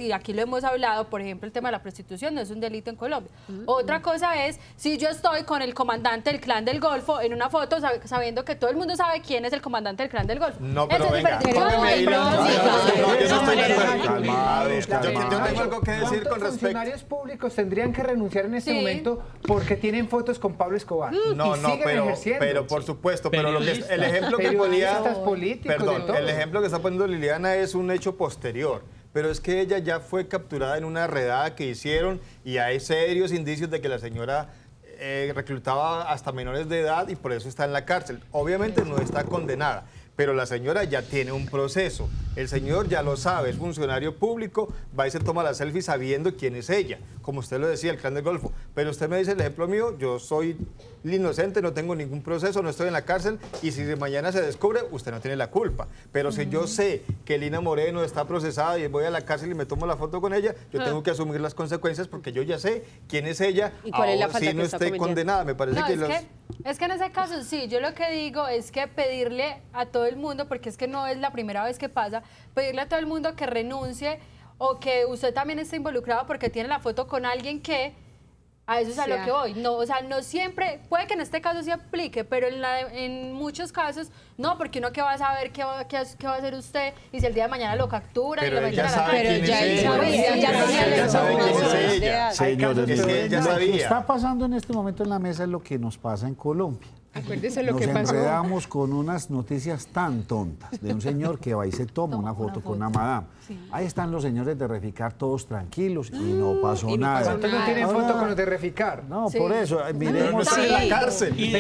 y aquí lo hemos hablado, por ejemplo, el tema de la prostitución no es un delito en Colombia. Otra cosa es, si yo estoy con el comandante del Clan del Golfo en una foto sabiendo que todo el mundo sabe quién es el comandante del Clan del Golfo. No, pero venga, yo no estoy de acuerdo. Yo tengo algo que decir con respecto. Los funcionarios públicos tendrían que renunciar en este momento porque tienen fotos con Pablo Escobar. No, pero por supuesto, pero el ejemplo que ponía, perdón, el ejemplo que está poniendo Liliana es un hecho posterior. Pero es que ella ya fue capturada en una redada que hicieron y hay serios indicios de que la señora reclutaba hasta menores de edad y por eso está en la cárcel. Obviamente no está condenada, pero la señora ya tiene un proceso. El señor ya lo sabe, es funcionario público, va y se toma la selfie sabiendo quién es ella, como usted lo decía, el Clan del Golfo. Pero usted me dice el ejemplo mío, yo soy inocente, no tengo ningún proceso, no estoy en la cárcel, y si mañana se descubre, usted no tiene la culpa. Pero si yo sé que Lina Moreno está procesada y voy a la cárcel y me tomo la foto con ella, yo tengo que asumir las consecuencias porque yo ya sé quién es ella, ¿y cuál es la falta si no esté condenada? Me parece es que en ese caso sí, yo lo que digo es que pedirle a todo el mundo, porque es que no es la primera vez que pasa, pedirle a todo el mundo que renuncie o que usted también esté involucrado porque tiene la foto con alguien que a eso es a lo que voy. No, o sea, no siempre, puede que en este caso sí aplique, pero en muchos casos no, porque uno que va a saber qué va a hacer usted y si el día de mañana lo captura y lo meten a la cárcel. Pero ya sabe quién es ella. Señores, es que ella sabía. Lo que está pasando en este momento en la mesa es lo que nos pasa en Colombia. Acuérdese lo que pasó. Nos enredamos con unas noticias tan tontas de un señor que va y se toma una foto con una madame. Sí. Ahí están los señores de Reficar todos tranquilos y no pasó nada. ¿Cuántos no tienen foto con los de Reficar? No, por eso, miremos. No en la cárcel. Y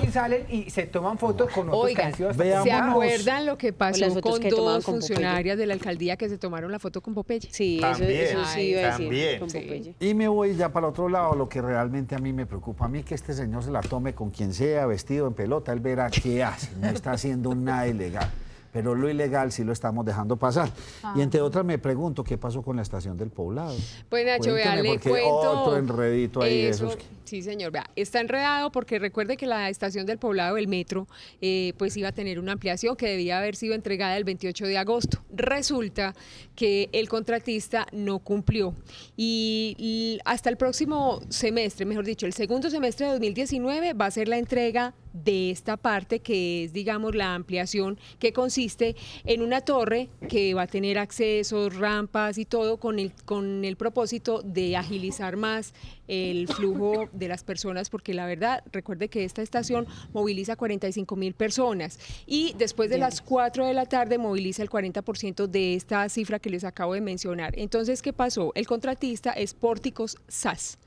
salen y se toman fotos con otros que han sido ¿se acuerdan lo que pasó con dos funcionarias de la alcaldía que se tomaron la foto con Popeye? Sí, también, eso sí iba a decir. También. Con Popeye. Y me voy ya para otro lado, lo que realmente a mí me preocupa. A mí que este señor se la tome con quien sea, vestido en pelota, él verá qué hace. No está haciendo nada ilegal. Pero lo ilegal sí lo estamos dejando pasar. Y entre otras me pregunto qué pasó con la estación del Poblado. Pues Nacho, vea, le cuento. Otro enredito ahí de esos. Sí, señor, vea, está enredado porque recuerde que la estación del Poblado, el metro, pues iba a tener una ampliación que debía haber sido entregada el 28 de agosto. Resulta que el contratista no cumplió y hasta el próximo semestre, mejor dicho, el segundo semestre de 2019 va a ser la entrega de esta parte que es, digamos, la ampliación que consiste en una torre que va a tener accesos, rampas y todo con el propósito de agilizar más el flujo de las personas, porque la verdad, recuerde que esta estación moviliza 45.000 personas y después de las 4 de la tarde moviliza el 40% de esta cifra que les acabo de mencionar. Entonces, ¿qué pasó? El contratista es Pórticos SAS.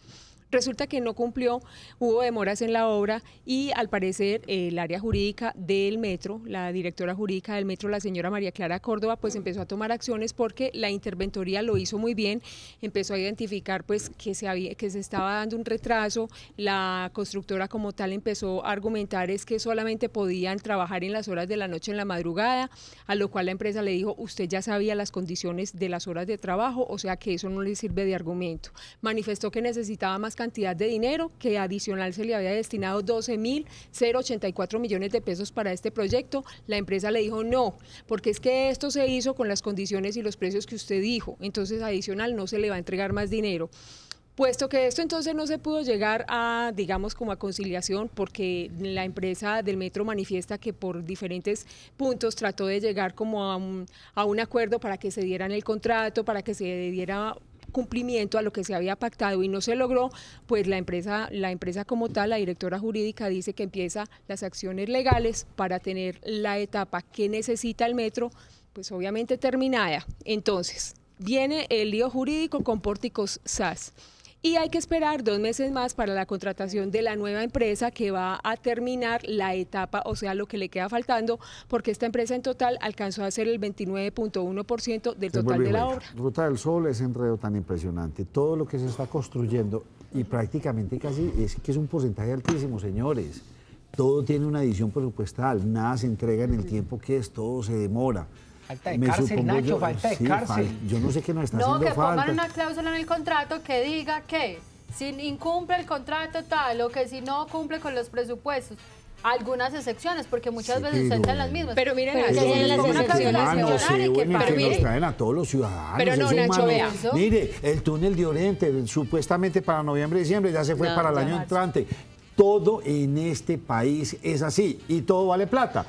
Resulta que no cumplió, hubo demoras en la obra y al parecer el área jurídica del metro, la directora jurídica del metro, la señora María Clara Córdoba, pues empezó a tomar acciones porque la interventoría lo hizo muy bien, empezó a identificar pues que se estaba dando un retraso, la constructora como tal empezó a argumentar es que solamente podían trabajar en las horas de la noche en la madrugada, a lo cual la empresa le dijo, usted ya sabía las condiciones de las horas de trabajo, o sea que eso no le sirve de argumento. Manifestó que necesitaba más cantidad de dinero, que adicional se le había destinado 12.084 millones de pesos para este proyecto. La empresa le dijo no, porque es que esto se hizo con las condiciones y los precios que usted dijo, entonces adicional no se le va a entregar más dinero. Puesto que esto entonces no se pudo llegar a, digamos, como a conciliación, porque la empresa del metro manifiesta que por diferentes puntos trató de llegar como a un acuerdo para que se dieran el contrato, para que se diera cumplimiento a lo que se había pactado y no se logró, pues la empresa como tal, la directora jurídica dice que empieza las acciones legales para tener la etapa que necesita el metro, pues obviamente terminada. Entonces, viene el lío jurídico con Pórticos SAS. Y hay que esperar 2 meses más para la contratación de la nueva empresa que va a terminar la etapa, o sea, lo que le queda faltando, porque esta empresa en total alcanzó a hacer el 29.1% del total de la obra. Ruta del Sol, ese enredo tan impresionante, todo lo que se está construyendo y prácticamente casi es que es un porcentaje altísimo, señores. Todo tiene una adición presupuestal, nada se entrega en el tiempo que es, todo se demora. Falta de cárcel, Nacho, falta de cárcel. Yo no sé qué nos está haciendo falta. No, que pongan una cláusula en el contrato que diga que si incumple el contrato tal o que si no cumple con los presupuestos. Algunas excepciones, porque muchas veces entran las mismas. Pero miren, una cláusula que nos traen a todos los ciudadanos. Pero no, Nacho, vea. Mire, el túnel de Oriente, supuestamente para noviembre y diciembre, ya se fue para el año entrante. Todo en este país es así y todo vale plata.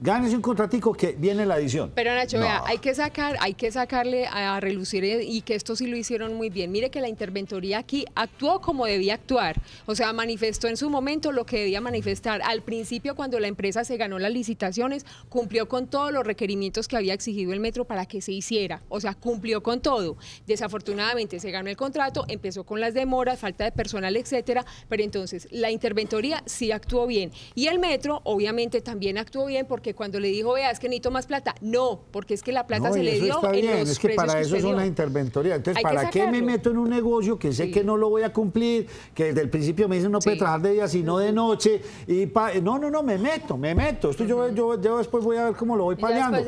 Gánese un contratico que viene la adición. Pero Nacho, vea, hay que sacarle a relucir y que esto sí lo hicieron muy bien. Mire que la interventoría aquí actuó como debía actuar. O sea, manifestó en su momento lo que debía manifestar. Al principio, cuando la empresa se ganó las licitaciones, cumplió con todos los requerimientos que había exigido el metro para que se hiciera. O sea, cumplió con todo. Desafortunadamente se ganó el contrato, empezó con las demoras, falta de personal, etcétera. Pero entonces, la interventoría sí actuó bien. Y el metro, obviamente, también actuó bien porque cuando le dijo, vea, es que necesito más plata, no, porque es que la plata se le dio está bien, en los es que para eso es una interventoría. Entonces, ¿para qué me meto en un negocio que sé que no lo voy a cumplir, que desde el principio me dicen no puede trabajar de día sino de noche? Y no, me meto. Esto yo después voy a ver cómo lo voy pagando.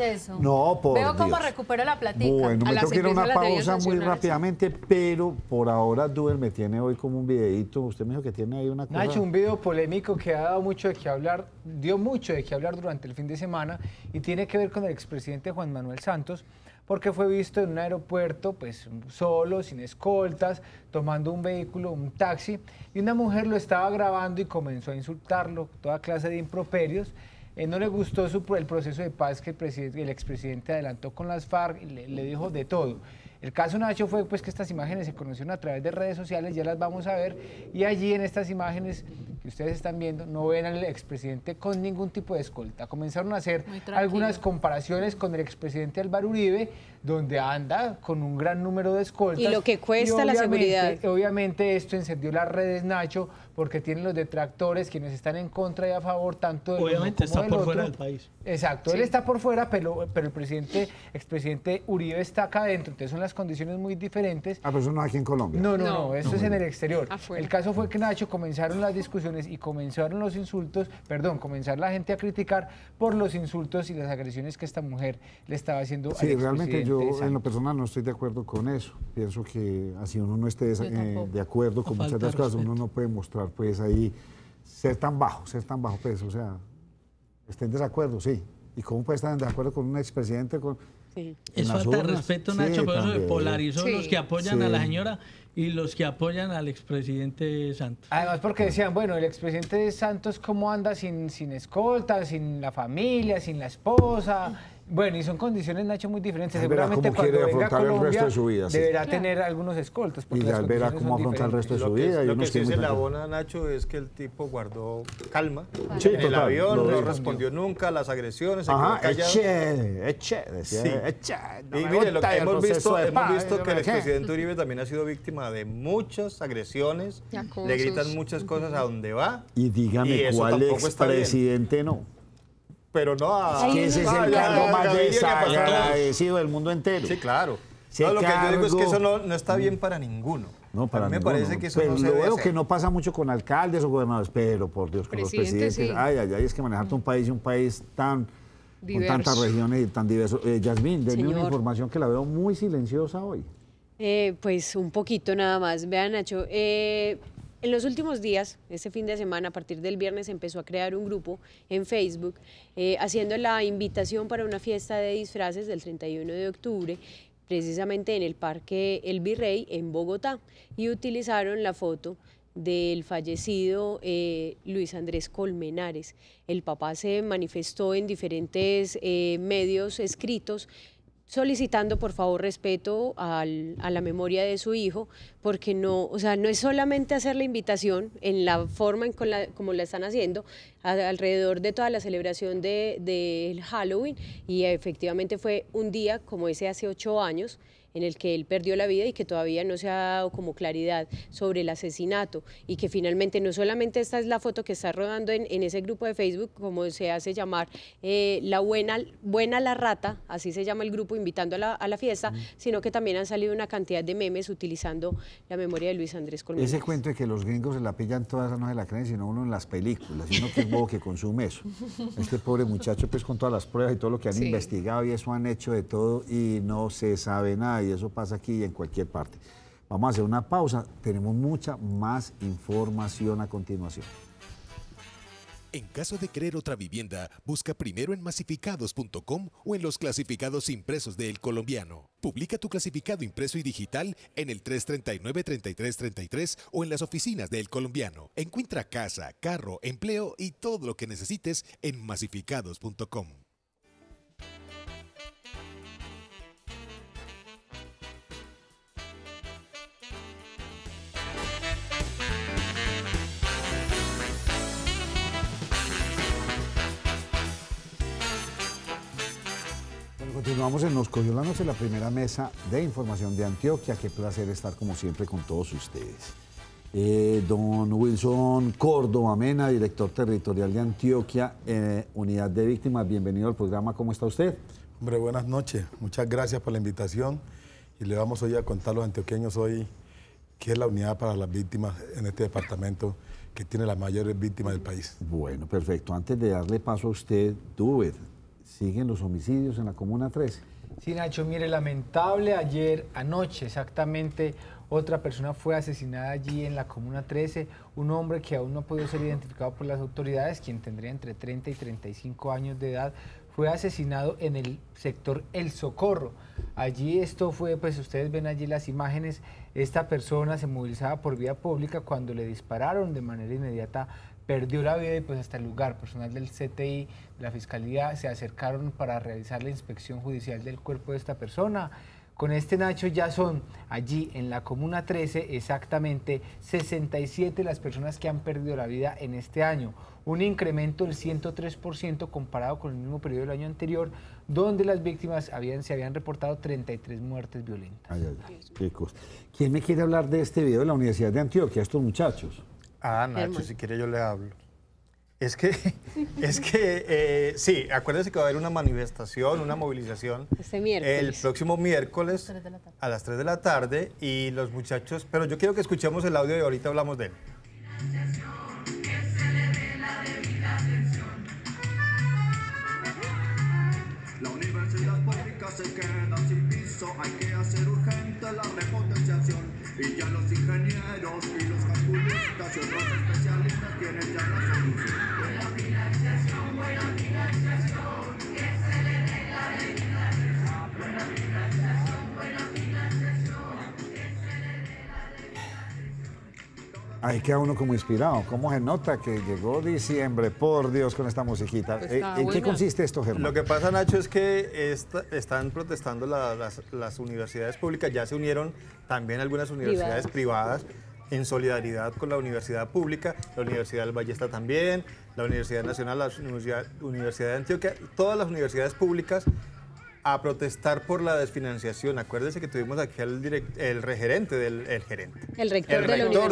No, por Veo cómo Dios. recupero la platica. Bueno, me tengo que ir a una pausa muy rápidamente, pero por ahora Duer me tiene hoy como un videíto. Usted me dijo que tiene ahí una cosa. Nacho, un video polémico que ha dado mucho de qué hablar, dio mucho de qué hablar durante el fin de semana y tiene que ver con el expresidente Juan Manuel Santos, porque fue visto en un aeropuerto pues solo, sin escoltas, tomando un vehículo, un taxi, y una mujer lo estaba grabando y comenzó a insultarlo, toda clase de improperios. No le gustó el proceso de paz que el expresidente adelantó con las FARC y le dijo de todo. El caso, Nacho, fue pues que estas imágenes se conocieron a través de redes sociales, ya las vamos a ver, y allí en estas imágenes que ustedes están viendo, no ven al expresidente con ningún tipo de escolta. Comenzaron a hacer algunas comparaciones con el expresidente Álvaro Uribe, donde anda con un gran número de escoltas. Y lo que cuesta la seguridad. Obviamente esto encendió las redes, Nacho, porque tienen los detractores, quienes están en contra y a favor, tanto del obviamente está por fuera del país. Exacto, sí. Él está por fuera, pero el expresidente Uribe está acá adentro, entonces son las condiciones muy diferentes. Ah, pero eso no es aquí en Colombia. No, eso es en el exterior. Afuera. El caso fue que, Nacho, comenzaron las discusiones y comenzaron los insultos, comenzar la gente a criticar por los insultos y las agresiones que esta mujer le estaba haciendo al expresidente. Sí, realmente yo en lo personal no estoy de acuerdo con eso. Pienso que así uno no esté de acuerdo con muchas de las cosas, uno no puede mostrar pues ahí ser tan bajo pues, o sea, esté en desacuerdo, sí. ¿Y cómo puede estar en desacuerdo con un expresidente? Sí. Es falta de respeto, Nacho, sí, por eso se polarizó los que apoyan a la Sí. señora y los que apoyan al expresidente Santos. Además porque decían, bueno, el expresidente Santos cómo anda sin escolta, sin la familia, sin la esposa. Bueno, y son condiciones, Nacho, muy diferentes. Él verá Seguramente cómo cuando quiere venga a afrontar el Colombia resto de su vida, sí. deberá tener algunos escoltas. Y ya verá cómo afrontar el resto de su vida. Lo que sí se le abona, Nacho, es que el tipo guardó calma Sí, en el total, avión, no respondió nunca a las agresiones, se quedó callado. Y mire, lo que hemos visto que el expresidente Uribe también ha sido víctima de muchas agresiones, le gritan muchas cosas a donde va. Y dígame cuál expresidente no. Pero no a... Que ese es el cargo más desagradecido del mundo entero. Sí, claro. No, lo que yo digo es que eso no está bien para ninguno. No, para a mí me ninguno. parece que eso pero no se lo debe veo hacer. que no pasa mucho con alcaldes o gobernadores, pero por Dios, con los presidentes. Sí. Ay, es que manejarte un país tan Diverso. con tantas regiones y tan diverso. Yasmín, denme una Señor. información que la veo muy silenciosa hoy. Pues un poquito nada más. Vean, Nacho, en los últimos días, este fin de semana, a partir del viernes, empezó a crear un grupo en Facebook haciendo la invitación para una fiesta de disfraces del 31 de octubre, precisamente en el Parque El Virrey, en Bogotá, y utilizaron la foto del fallecido Luis Andrés Colmenares. El papá se manifestó en diferentes medios escritos solicitando por favor respeto a la memoria de su hijo, porque no, o sea, no es solamente hacer la invitación en la forma como la están haciendo alrededor de toda la celebración del Halloween, y efectivamente fue un día como ese hace 8 años en el que él perdió la vida y que todavía no se ha dado como claridad sobre el asesinato, y que finalmente no solamente esta es la foto que está rodando en ese grupo de Facebook, como se hace llamar la buena la rata, así se llama el grupo, invitando a la fiesta, sino que también han salido una cantidad de memes utilizando la memoria de Luis Andrés Colmenares. Ese cuento de que los gringos se la pillan todas, no se la creen, sino uno en las películas, y uno que es bobo que consume eso. Este pobre muchacho, pues con todas las pruebas y todo lo que han investigado y eso han hecho de todo y no se sabe nada, y eso pasa aquí y en cualquier parte. Vamos a hacer una pausa, tenemos mucha más información a continuación. En caso de querer otra vivienda, busca primero en masificados.com o en los clasificados impresos de El Colombiano. Publica tu clasificado impreso y digital en el 339-3333 o en las oficinas de El Colombiano. Encuentra casa, carro, empleo y todo lo que necesites en masificados.com. Continuamos en Nos Cogió la Noche, la primera mesa de información de Antioquia. Qué placer estar como siempre con todos ustedes. Don Wilson Córdoba Mena, director territorial de Antioquia, Unidad de Víctimas, bienvenido al programa. ¿Cómo está usted? Hombre, buenas noches. Muchas gracias por la invitación y le vamos hoy a contar a los antioqueños hoy qué es la unidad para las víctimas en este departamento que tiene las mayores víctimas del país. Bueno, perfecto. Antes de darle paso a usted, Duber, ¿siguen los homicidios en la Comuna 13? Sí, Nacho, mire, lamentable, anoche exactamente, otra persona fue asesinada allí en la Comuna 13, un hombre que aún no ha podido ser identificado por las autoridades, quien tendría entre 30 y 35 años de edad, fue asesinado en el sector El Socorro. Allí esto fue, pues ustedes ven allí las imágenes, esta persona se movilizaba por vía pública, cuando le dispararon de manera inmediata perdió la vida, y pues hasta el lugar, personal del CTI, de la Fiscalía, se acercaron para realizar la inspección judicial del cuerpo de esta persona. Con este, Nacho, ya son allí en la Comuna 13 exactamente 67 las personas que han perdido la vida en este año, un incremento del 103% comparado con el mismo periodo del año anterior, donde las víctimas se habían reportado 33 muertes violentas. Ay, qué cosa. ¿Quién me quiere hablar de este video de la Universidad de Antioquia, estos muchachos? Ah, Nacho, si quiere yo le hablo. Es que sí, acuérdense que va a haber una manifestación, una movilización este miércoles. El próximo miércoles a las 3 de la tarde, y los muchachos, pero yo quiero que escuchemos el audio y ahorita hablamos de él. La universidad pública se queda sin piso, hay que hacer urgente la repotenciación. Y ya los ingenieros y los calculistas y otros especialistas tienen ya la solución. Buena financiación, que se le dé la debida atención. Buena financiación, que se le dé la debida atención. Ahí queda uno como inspirado. ¿Cómo se nota que llegó diciembre, por Dios, con esta musiquita? ¿En qué consiste esto, Germán? Lo que pasa, Nacho, es que están protestando las universidades públicas. Ya se unieron también algunas universidades privadas en solidaridad con la universidad pública. La Universidad del Valle está también, la Universidad Nacional, la Universidad de Antioquia, todas las universidades públicas a protestar por la desfinanciación. Acuérdense que tuvimos aquí el rector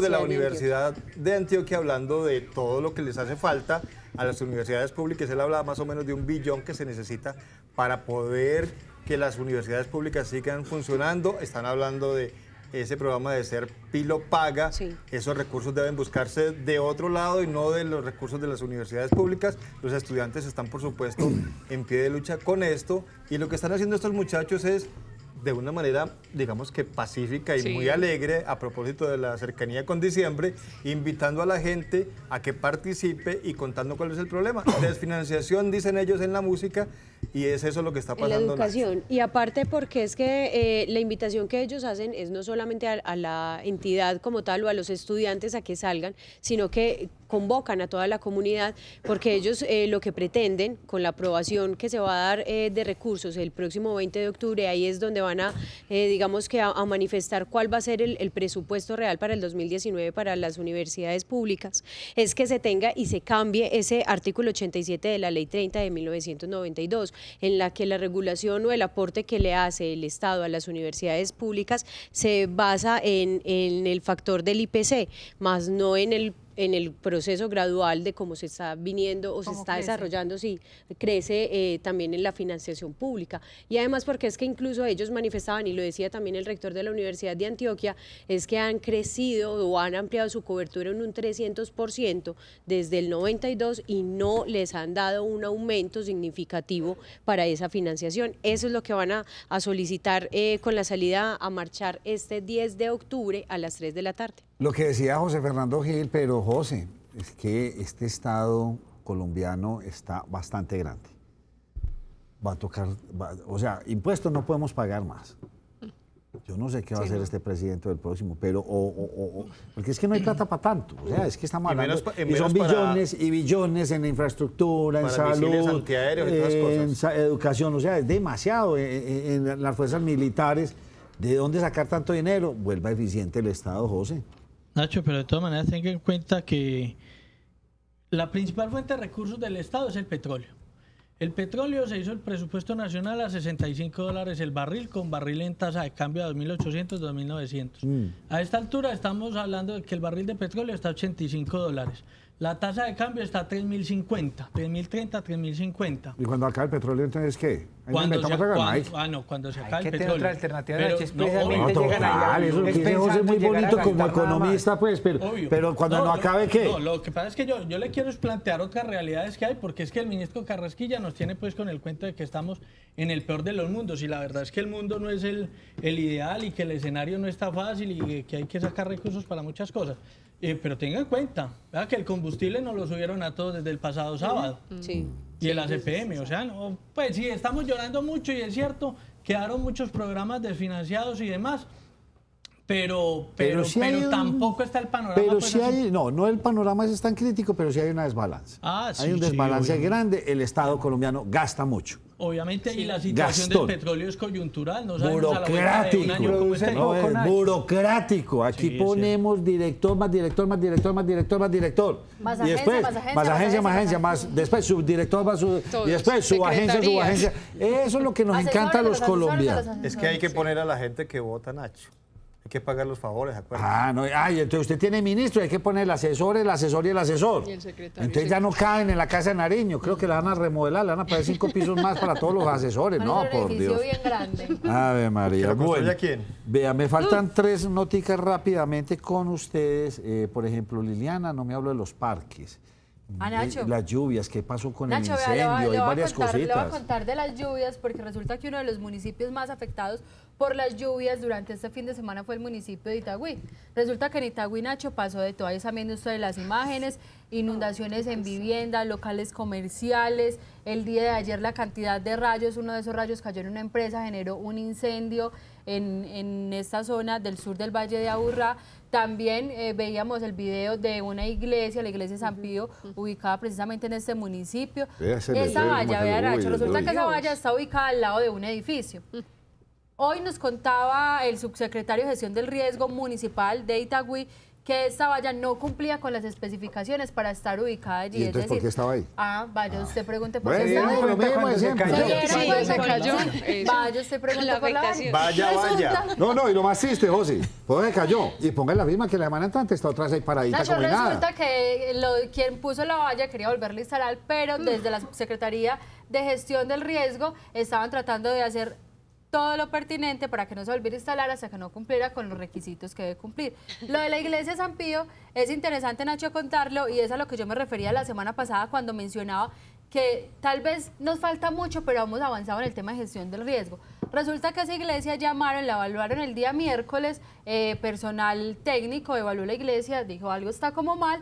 de la Universidad de Antioquia hablando de todo lo que les hace falta a las universidades públicas. Él hablaba más o menos de 1 billón que se necesita para poder que las universidades públicas sigan funcionando. Están hablando de ese programa de Ser Pilo Paga. Sí. Esos recursos deben buscarse de otro lado y no de los recursos de las universidades públicas. Los estudiantes están, por supuesto, en pie de lucha con esto, y lo que están haciendo estos muchachos es de una manera, digamos que pacífica y Sí. muy alegre, a propósito de la cercanía con diciembre, invitando a la gente a que participe y contando cuál es el problema. Desfinanciación, dicen ellos en la música, y es eso lo que está En la pasando. educación. Y aparte porque es que la invitación que ellos hacen es no solamente a la entidad como tal o a los estudiantes a que salgan, sino que convocan a toda la comunidad, porque ellos lo que pretenden con la aprobación que se va a dar de recursos el próximo 20 de octubre, ahí es donde van a, digamos que a manifestar cuál va a ser el presupuesto real para el 2019 para las universidades públicas, es que se tenga y se cambie ese artículo 87 de la Ley 30 de 1992, en la que la regulación o el aporte que le hace el Estado a las universidades públicas se basa en el factor del IPC, más no en el proceso gradual de cómo se está viniendo o se está desarrollando, sí, crece también en la financiación pública. Y además porque es que incluso ellos manifestaban, y lo decía también el rector de la Universidad de Antioquia, es que han crecido o han ampliado su cobertura en un 300% desde el 92 y no les han dado un aumento significativo para esa financiación. Eso es lo que van a solicitar con la salida a marchar este 10 de octubre a las 3 de la tarde. Lo que decía José Fernando Gil, pero José, es que este Estado colombiano está bastante grande. Va a tocar, o sea, impuestos no podemos pagar más. Yo no sé qué va a hacer este presidente del próximo, pero porque es que no hay plata para tanto. O sea, es que estamos hablando, y son billones y billones en infraestructura, en salud, en educación. O sea, es demasiado en las fuerzas militares. ¿De dónde sacar tanto dinero? Vuelva eficiente el Estado, José. Nacho, pero de todas maneras tenga en cuenta que la principal fuente de recursos del Estado es el petróleo. El petróleo se hizo el presupuesto nacional a $65 el barril, con barril en tasa de cambio a 2.800, 2.900. A esta altura estamos hablando de que el barril de petróleo está a $85. La tasa de cambio está a 3.050, 3.030, 3.050. ¿Y cuando acaba el petróleo, entonces qué? Cuando se acaba el petróleo. Otra alternativa, Pero, es precisamente llegan allá. Eso que dice José es muy bonito como economista, pues, pero cuando no acabe, ¿qué? No, lo que pasa es que yo le quiero plantear otras realidades que hay, porque es que el ministro Carrasquilla nos tiene pues con el cuento de que estamos en el peor de los mundos, y la verdad es que el mundo no es el ideal y que el escenario no está fácil y que hay que sacar recursos para muchas cosas. Pero tenga en cuenta, ¿verdad?, que el combustible nos lo subieron a todos desde el pasado sábado. Sí. Y el ACPM, o sea, no, pues sí, estamos llorando mucho y es cierto, quedaron muchos programas desfinanciados y demás, pero tampoco está el panorama. Pero pues, sí hay, no el panorama es tan crítico, pero sí hay una desbalance. Sí, hay un desbalance sí, grande, el Estado colombiano gasta mucho. Obviamente, y la situación del petróleo es coyuntural, no sabemos burocrático, a la vuelta de un año cómo esté. No, es burocrático. Aquí ponemos director, más director, más director, más director, más director. Más y después, más agencia, más después subdirector, más y después su agencia. Eso es lo que nos encanta a los colombianos. Es que hay que poner a la gente que vota, Nacho. Hay que pagar los favores, acuérdense. Entonces usted tiene ministro, hay que poner el asesor y el asesor. Y el secretario. Entonces ya no caen en la casa de Nariño. Creo que la van a remodelar, le van a poner 5 pisos más para todos los asesores. No, por Dios. bien grande. Ave María. Bueno, ¿quién? Vea, me faltan 3 noticas rápidamente con ustedes. Por ejemplo, Liliana, no me hablo de los parques. Nacho. Las lluvias, ¿qué pasó con Nacho, el incendio? Hay varias cositas. Le voy a contar de las lluvias, porque resulta que uno de los municipios más afectados por las lluvias durante este fin de semana fue el municipio de Itagüí. Resulta que en Itagüí, Nacho, pasó de todo. Ahí están viendo ustedes las imágenes, inundaciones en viviendas, locales comerciales. El día de ayer la cantidad de rayos, uno de esos rayos cayó en una empresa, generó un incendio en esta zona del sur del Valle de Aburrá. También veíamos el video de una iglesia, la iglesia de San Pío, ubicada precisamente en este municipio. Esa valla, vea, Nacho, resulta que esa valla está ubicada al lado de un edificio. Hoy nos contaba el subsecretario de Gestión del Riesgo Municipal de Itagüí que esta valla no cumplía con las especificaciones para estar ubicada allí. ¿Y entonces por qué estaba ahí? Vaya, usted pregunte por qué estaba ahí. Vaya, usted pregunte por la valla. Vaya. No, y lo más triste, José, ¿por qué cayó? Y ponga la misma que la semana antes, está otra vez ahí paradita Nacho, como nada. resulta que quien puso la valla quería volverla a instalar, pero desde la Secretaría de Gestión del Riesgo estaban tratando de hacer todo lo pertinente para que no se volviera a instalar hasta que no cumpliera con los requisitos que debe cumplir. Lo de la iglesia de San Pío es interesante, Nacho, contarlo, y es a lo que yo me refería la semana pasada cuando mencionaba que tal vez nos falta mucho, pero hemos avanzado en el tema de gestión del riesgo. Resulta que esa iglesia llamaron, la evaluaron el día miércoles, personal técnico evaluó la iglesia, dijo algo está como mal.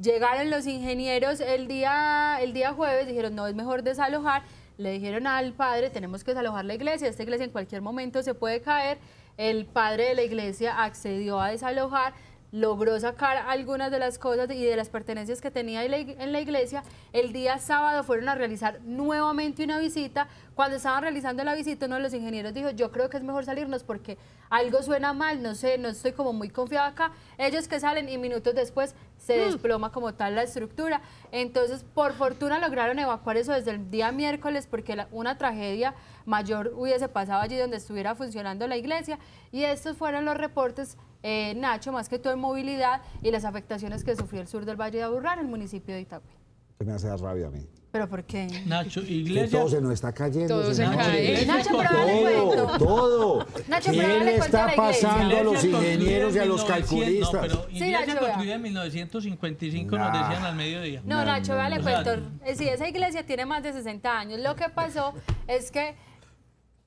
Llegaron los ingenieros el día jueves, dijeron no, es mejor desalojar. Le dijeron al padre, tenemos que desalojar la iglesia, esta iglesia en cualquier momento se puede caer. El padre de la iglesia accedió a desalojar, logró sacar algunas de las cosas y de las pertenencias que tenía en la iglesia. El día sábado fueron a realizar nuevamente una visita. Cuando estaban realizando la visita, uno de los ingenieros dijo, yo creo que es mejor salirnos porque algo suena mal, no sé, no estoy como muy confiado acá. Ellos que salen y minutos después se desploma como tal la estructura. Entonces, por fortuna lograron evacuar eso desde el día miércoles porque una tragedia mayor hubiese pasado allí donde estuviera funcionando la iglesia. Y estos fueron los reportes, Nacho, más que todo en movilidad y las afectaciones que sufrió el sur del Valle de Aburrá, en el municipio de Itagüí. Me hace dar rabia a mí. ¿Pero por qué? Nacho, Que iglesia. todo se nos está cayendo. Todo se cae. Nacho, pero dale cuento. Todo. Nacho, ¿Qué pero dale le cuento está a la iglesia. pasando a los Iglesia ingenieros y a los construida en 1900, calculistas? No, pero iglesia Nacho, vea. construida en 1955 nos Nah. decían al mediodía. No, Nacho, vale O sea, cuento. Sí, esa iglesia tiene más de 60 años. Lo que pasó es que,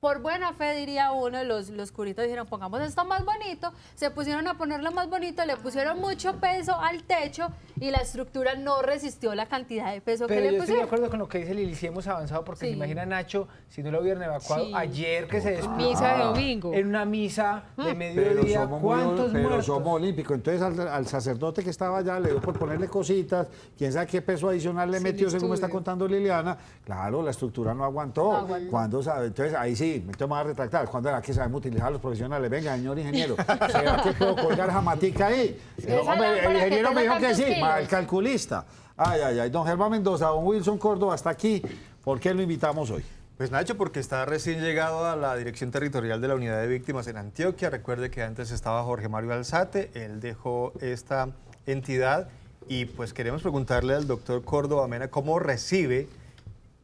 por buena fe, diría uno, los curitos dijeron, pongamos esto más bonito, se pusieron a ponerlo más bonito, le pusieron mucho peso al techo y la estructura no resistió la cantidad de peso Pero que le yo estoy de pusieron. acuerdo con lo que dice Lili, sí hemos avanzado porque Sí. se imagina Nacho, si no lo hubieran evacuado Sí. ayer que se desplomó Misa de domingo. en una misa de Pero mediodía, somos, ¿cuántos pero muertos? somos olímpicos. Entonces al sacerdote que estaba allá le dio por ponerle cositas, quién sabe qué peso adicional le Sin metió, según me está estudio. contando Liliana. Claro, la estructura no aguantó. No aguantó. ¿Cuándo sabe? Entonces ahí sí, me tengo que retractar. ¿Cuándo era que sabemos utilizar a los profesionales? Venga, señor ingeniero, ¿será que puedo colgar jamatica ahí? Esa Hombre, lámpara el que ingeniero me pesa dijo que tantos sí, kilos. el calculista. Ay, ay, ay. Don Germán Mendoza, don Wilson Córdoba, hasta aquí. ¿Por qué lo invitamos hoy? Pues Nacho, porque está recién llegado a la Dirección Territorial de la Unidad de Víctimas en Antioquia. Recuerde que antes estaba Jorge Mario Alzate, él dejó esta entidad y pues queremos preguntarle al doctor Córdoba Mena cómo recibe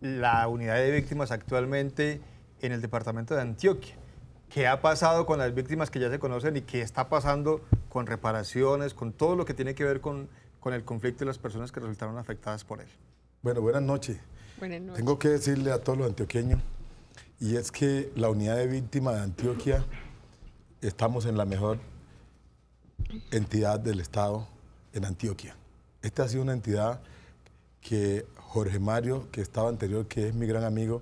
la Unidad de Víctimas actualmente en el departamento de Antioquia. ¿Qué ha pasado con las víctimas que ya se conocen y qué está pasando con reparaciones, con todo lo que tiene que ver con el conflicto y las personas que resultaron afectadas por él? Bueno, buenas noches. Buenas noches. Tengo que decirle a todos los antioqueños, y es que la unidad de víctimas de Antioquia, estamos en la mejor entidad del Estado en Antioquia. Esta ha sido una entidad que Jorge Mario, que estaba anterior, que es mi gran amigo,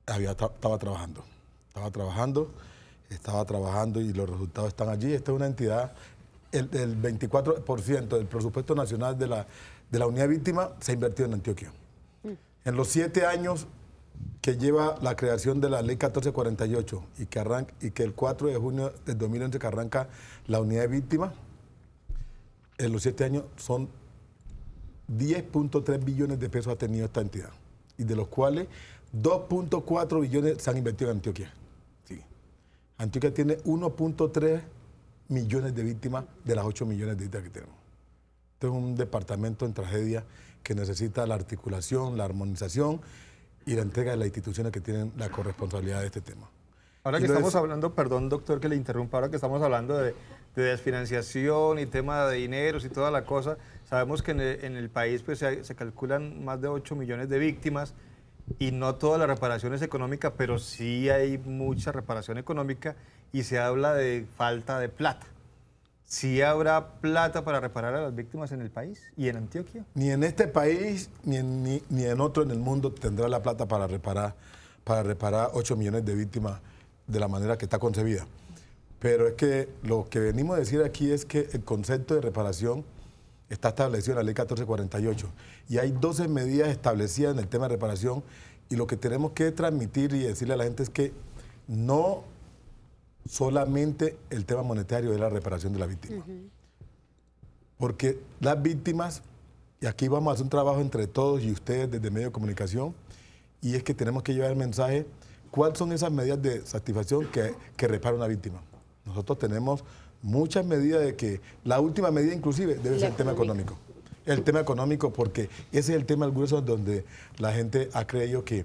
estaba trabajando y los resultados están allí. Esta es una entidad, el 24% del presupuesto nacional de la unidad de víctimas se ha invertido en Antioquia. En los 7 años que lleva la creación de la ley 1448 y que el 4 de junio del 2011 que arranca la unidad de víctimas, en los 7 años son 10.3 billones de pesos ha tenido esta entidad, y de los cuales 2.4 billones se han invertido en Antioquia. Sí. Antioquia tiene 1.3 millones de víctimas de las 8 millones de víctimas que tenemos. Este es un departamento en tragedia que necesita la articulación, la armonización y la entrega de las instituciones que tienen la corresponsabilidad de este tema. Ahora Y que lo estamos es- hablando, perdón doctor que le interrumpa, ahora que estamos hablando de desfinanciación y tema de dineros y toda la cosa, sabemos que en el país pues, se calculan más de 8 millones de víctimas y no toda la reparación es económica, pero sí hay mucha reparación económica y se habla de falta de plata. ¿Sí habrá plata para reparar a las víctimas en el país y en Antioquia? Ni en este país ni en otro en el mundo tendrá la plata para reparar 8 millones de víctimas de la manera que está concebida. Pero es que lo que venimos a decir aquí es que el concepto de reparación está establecido en la ley 1448 y hay 12 medidas establecidas en el tema de reparación, y lo que tenemos que transmitir y decirle a la gente es que no solamente el tema monetario es la reparación de la víctima. Porque las víctimas, y aquí vamos a hacer un trabajo entre todos y ustedes desde medios de comunicación, y es que tenemos que llevar el mensaje, ¿cuáles son esas medidas de satisfacción que repara una víctima? Nosotros tenemos muchas medidas de que la última medida inclusive debe ser el tema económico. El tema económico, porque ese es el tema al grueso donde la gente ha creído que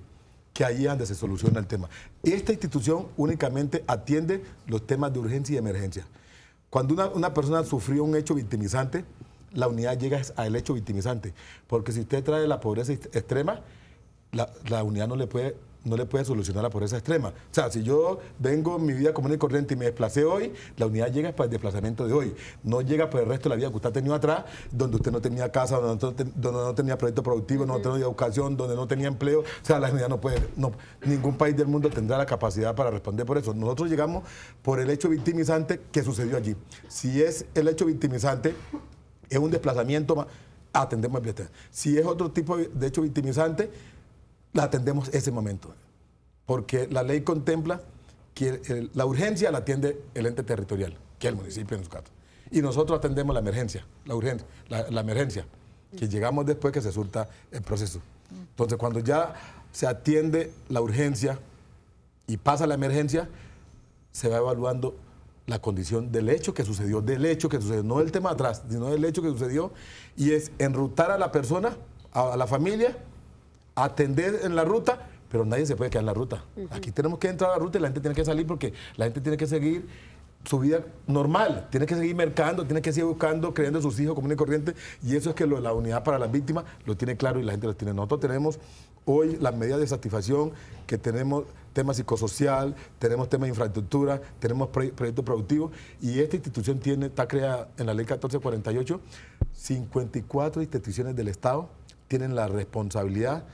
ahí es donde se soluciona el tema. Esta institución únicamente atiende los temas de urgencia y emergencia. Cuando una persona sufrió un hecho victimizante, la unidad llega al hecho victimizante, porque si usted trae la pobreza extrema, la unidad no le puede no le puede solucionar la pobreza extrema. O sea, si yo vengo en mi vida común y corriente y me desplacé hoy, la unidad llega para el desplazamiento de hoy. No llega por el resto de la vida que usted ha tenido atrás, donde usted no tenía casa, donde no tenía proyecto productivo, donde no tenía educación, donde no tenía empleo. O sea, la unidad no puede, ningún país del mundo tendrá la capacidad para responder por eso. Nosotros llegamos por el hecho victimizante que sucedió allí. Si es el hecho victimizante, es un desplazamiento, atendemos el. Si es otro tipo de hecho victimizante, la atendemos ese momento. Porque la ley contempla que la urgencia la atiende el ente territorial, que es el municipio en su caso. Y nosotros atendemos la emergencia, la emergencia, que llegamos después que se surta el proceso. Entonces, cuando ya se atiende la urgencia y pasa la emergencia, se va evaluando la condición del hecho que sucedió, no del tema atrás, sino del hecho que sucedió, y es enrutar a la persona, a la familia, atender en la ruta, pero nadie se puede quedar en la ruta. Aquí tenemos que entrar a la ruta y la gente tiene que salir porque la gente tiene que seguir su vida normal, tiene que seguir mercando, tiene que seguir buscando, creyendo en sus hijos comunes y corrientes, y eso es que la unidad para las víctimas lo tiene claro y la gente lo tiene. Nosotros tenemos hoy las medidas de satisfacción, que tenemos tema psicosocial, tenemos tema de infraestructura, tenemos proyectos productivos, y esta institución está creada en la ley 1448, 54 instituciones del Estado tienen la responsabilidad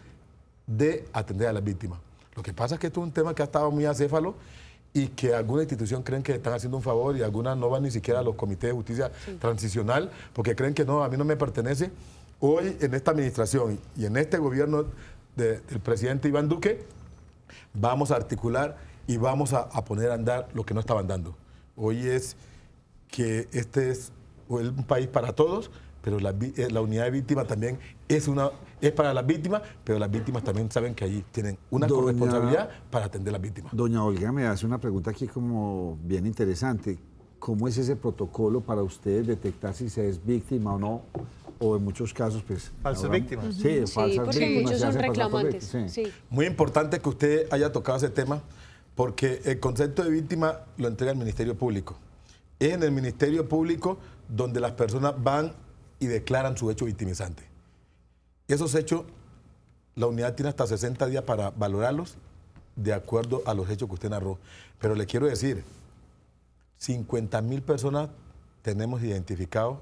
de atender a las víctimas. Lo que pasa es que esto es un tema que ha estado muy acéfalo y que algunas instituciones creen que están haciendo un favor y algunas no van ni siquiera a los comités de justicia transicional porque creen que no, a mí no me pertenece. Hoy en esta administración y en este gobierno del presidente Iván Duque vamos a articular y vamos a poner a andar lo que no estaban dando. Hoy es que este es un país para todos, pero la unidad de víctimas también es para las víctimas, pero las víctimas también saben que allí tienen una corresponsabilidad para atender a las víctimas. Doña Olga me hace una pregunta aquí como bien interesante. ¿Cómo es ese protocolo para ustedes detectar si se es víctima o no? O en muchos casos, pues... Falsas víctimas. Sí, falsas porque víctimas. muchos son reclamantes. Sí. Muy importante que usted haya tocado ese tema, porque el concepto de víctima lo entrega el Ministerio Público. Es en el Ministerio Público donde las personas van y declaran su hecho victimizante. Esos hechos, la unidad tiene hasta 60 días para valorarlos de acuerdo a los hechos que usted narró. Pero le quiero decir, 50.000 personas tenemos identificados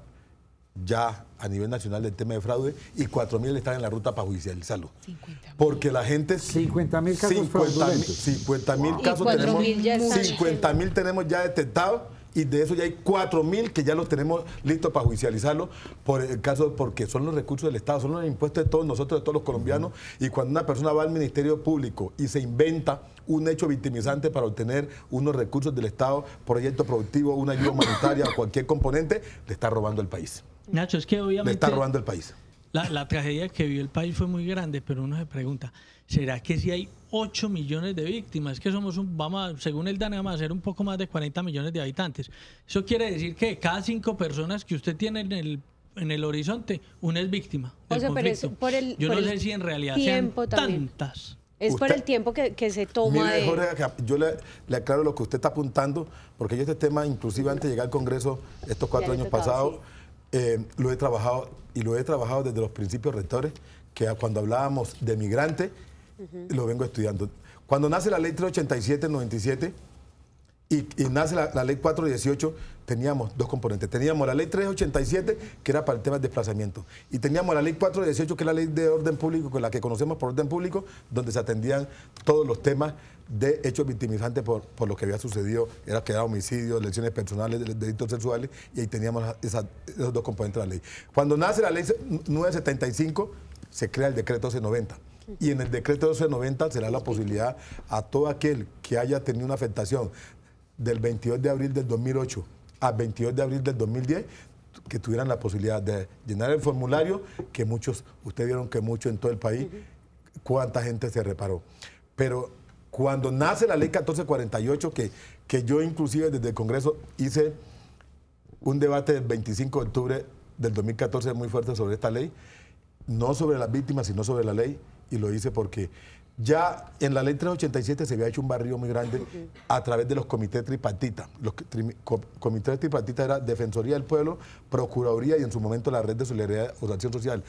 ya a nivel nacional del tema de fraude y 4.000 están en la ruta para judicializarlo. 50.000. Porque la gente... 50.000 casos fraudulentos. 50.000 casos tenemos. 50.000 tenemos ya detectados. Y de eso ya hay 4.000 que ya los tenemos listos para judicializarlo por el caso, porque son los recursos del Estado, son los impuestos de todos nosotros, de todos los colombianos. Y cuando una persona va al Ministerio Público y se inventa un hecho victimizante para obtener unos recursos del Estado, proyecto productivo, una ayuda humanitaria o cualquier componente, le está robando el país. Nacho, es que obviamente... Le está robando el país. La tragedia que vio el país fue muy grande, pero uno se pregunta, ¿será que si hay 8 millones de víctimas? Es que somos, según el DANE, vamos a ser un poco más de 40 millones de habitantes. Eso quiere decir que cada 5 personas que usted tiene en el horizonte, una es víctima del conflicto. Yo no sé si en realidad sean tantas. Es por el tiempo que se toma. Mire, Jorge, yo le aclaro lo que usted está apuntando, porque yo este tema, inclusive antes de llegar al Congreso, estos 4 años pasados, lo he trabajado, y lo he trabajado desde los principios rectores, que cuando hablábamos de migrantes, lo vengo estudiando. Cuando nace la ley 387 en 97 y nace la ley 418, teníamos dos componentes. Teníamos la ley 387, que era para el tema de desplazamiento, y teníamos la ley 418, que es la ley de orden público, con la que conocemos por orden público, donde se atendían todos los temas de hechos victimizantes por lo que había sucedido, que era homicidio, lesiones personales, delitos sexuales, y ahí teníamos esos dos componentes de la ley. Cuando nace la ley 975, se crea el decreto 1290. Y en el decreto 1290 se da la posibilidad a todo aquel que haya tenido una afectación del 22 de abril del 2008 al 22 de abril del 2010, que tuvieran la posibilidad de llenar el formulario, que muchos, ustedes vieron que mucho en todo el país, cuánta gente se reparó. Pero cuando nace la ley 1448, que yo inclusive desde el Congreso hice un debate el 25 de octubre del 2014 muy fuerte sobre esta ley, no sobre las víctimas, sino sobre la ley, y lo hice porque ya en la ley 387 se había hecho un barrio muy grande a través de los comités tripartitas. Los comités tripartitas era Defensoría del Pueblo, Procuraduría y en su momento la Red de Solidaridad o de Acción Social.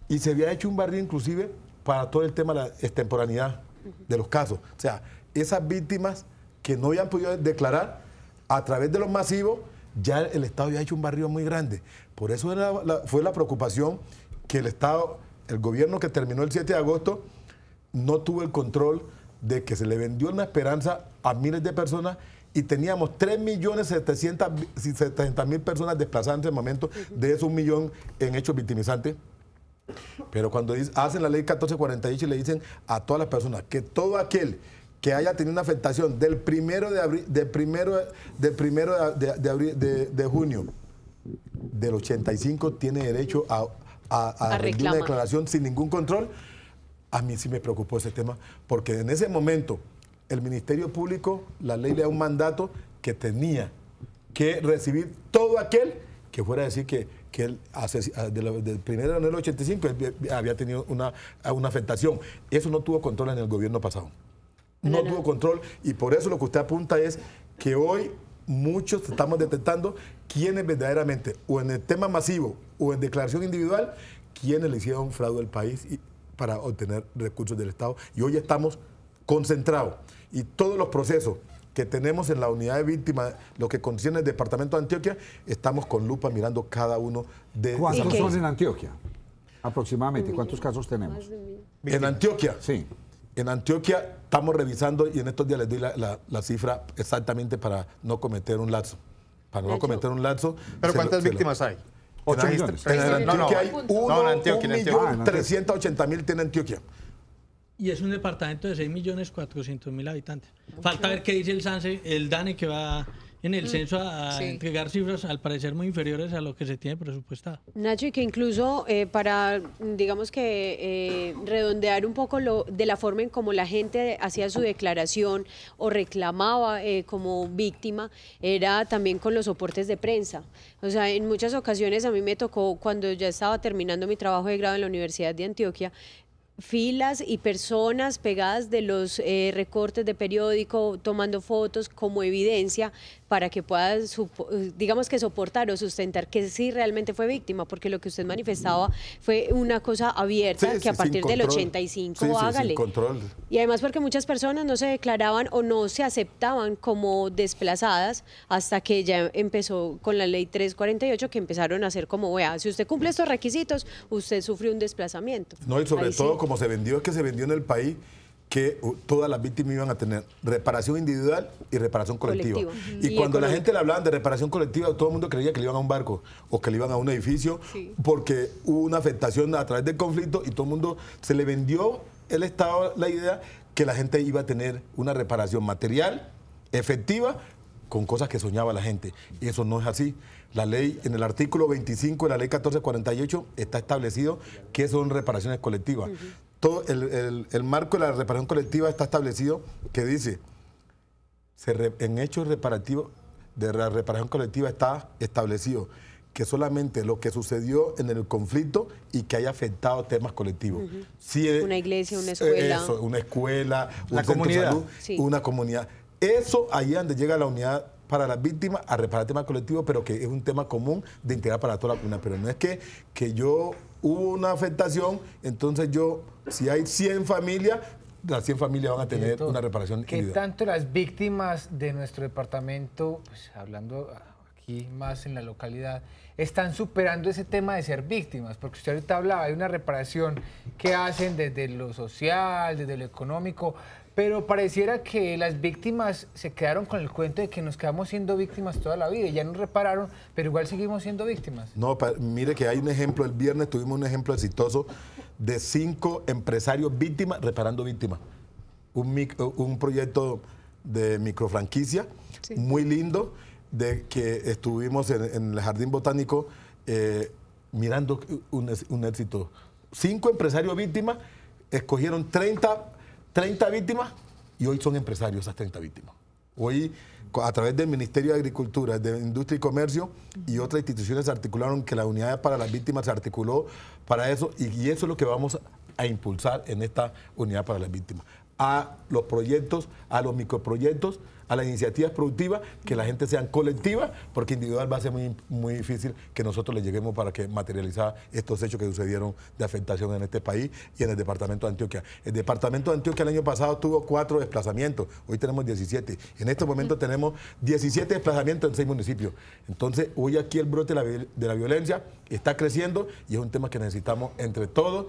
Y se había hecho un barrio inclusive para todo el tema de la extemporaneidad, de los casos. O sea, esas víctimas que no habían podido declarar, a través de los masivos, ya el Estado ya ha hecho un barrido muy grande. Por eso fue la preocupación que el Estado, el gobierno que terminó el 7 de agosto, no tuvo el control de que se le vendió una esperanza a miles de personas y teníamos 3.700.000 personas desplazadas en ese momento, de esos 1 millón en hechos victimizantes. Pero cuando hacen la ley 1448 y le dicen a todas las personas que todo aquel que haya tenido una afectación del 1 de junio del 85 tiene derecho a rendir una declaración sin ningún control, a mí sí me preocupó ese tema, porque en ese momento el Ministerio Público, la ley le da un mandato que tenía que recibir todo aquel que fuera a decir que él del 1 de enero del 85 había tenido una afectación. Eso no tuvo control en el gobierno pasado. No tuvo control, y por eso lo que usted apunta es que hoy muchos estamos detectando quienes verdaderamente, o en el tema masivo o en declaración individual, quienes le hicieron fraude al país para obtener recursos del Estado. Y hoy estamos concentrados, y todos los procesos que tenemos en la unidad de víctimas, lo que concierne el departamento de Antioquia, estamos con lupa mirando cada uno de... ¿Cuántos son en Antioquia? Aproximadamente, ¿cuántos casos tenemos? En Antioquia. Sí. En Antioquia estamos revisando, y en estos días les doy la cifra exactamente para no cometer un lapso. Para no cometer un lapso. ¿Pero cuántas víctimas hay? 8 millones. En Antioquia hay 1.380.000 tiene Antioquia. Y es un departamento de 6.400.000 habitantes. Falta ver qué dice el DANE, que va en el censo a entregar cifras al parecer muy inferiores a lo que se tiene presupuestado. Nacho, y que incluso para, digamos que redondear un poco de la forma en cómo la gente hacía su declaración o reclamaba como víctima, era también con los soportes de prensa. O sea, en muchas ocasiones a mí me tocó, cuando ya estaba terminando mi trabajo de grado en la Universidad de Antioquia, filas y personas pegadas de los recortes de periódico, tomando fotos como evidencia para que pueda, digamos que soportar o sustentar que sí realmente fue víctima, porque lo que usted manifestaba fue una cosa abierta, que a partir del 85 hágale. Sin control. Y además porque muchas personas no se declaraban o no se aceptaban como desplazadas hasta que ya empezó con la ley 348, que empezaron a hacer como, vea, si usted cumple estos requisitos, usted sufre un desplazamiento. No, y sobre todo, como se vendió, es que se vendió en el país que todas las víctimas iban a tener reparación individual y reparación colectiva. Y cuando la gente le hablaban de reparación colectiva, todo el mundo creía que le iban a un barco o que le iban a un edificio, porque hubo una afectación a través del conflicto, y todo el mundo se le vendió el Estado la idea que la gente iba a tener una reparación material, efectiva, con cosas que soñaba la gente. Y eso no es así. La ley, en el artículo 25 de la ley 1448, está establecido que son reparaciones colectivas. Todo el marco de la reparación colectiva está establecido que dice, en hechos reparativos de la reparación colectiva está establecido que solamente lo que sucedió en el conflicto y que haya afectado temas colectivos. Si una iglesia, una escuela. Eso, una escuela, un centro de salud, una comunidad. Eso, ahí es donde llega la unidad para las víctimas a reparar temas colectivos, pero que es un tema común de integrar para toda la comunidad. Pero no es que yo hubo una afectación, entonces si hay 100 familias, las 100 familias van a tener una reparación individual. ¿Qué tanto las víctimas de nuestro departamento, pues, hablando aquí más en la localidad, están superando ese tema de ser víctimas? Porque usted ahorita hablaba de una reparación que hacen desde lo social, desde lo económico, pero pareciera que las víctimas se quedaron con el cuento de que nos quedamos siendo víctimas toda la vida y ya nos repararon, pero igual seguimos siendo víctimas. No, mire que hay un ejemplo, el viernes tuvimos un ejemplo exitoso de 5 empresarios víctimas reparando víctimas. Un proyecto de microfranquicia muy lindo, de que estuvimos en el Jardín Botánico mirando un éxito. 5 empresarios víctimas, escogieron 30 víctimas y hoy son empresarios esas 30 víctimas. Hoy, a través del Ministerio de Agricultura, de Industria y Comercio y otras instituciones se articularon, que la unidad para las víctimas se articuló para eso, y eso es lo que vamos a impulsar en esta unidad para las víctimas. a los proyectos, a los microproyectos, a las iniciativas productivas, que la gente sean colectivas, porque individual va a ser muy difícil que nosotros le lleguemos para que materializar estos hechos que sucedieron de afectación en este país y en el departamento de Antioquia. El departamento de Antioquia el año pasado tuvo 4 desplazamientos, hoy tenemos 17. En estos momentos tenemos 17 desplazamientos en 6 municipios. Entonces, hoy aquí el brote de la violencia está creciendo y es un tema que necesitamos entre todos,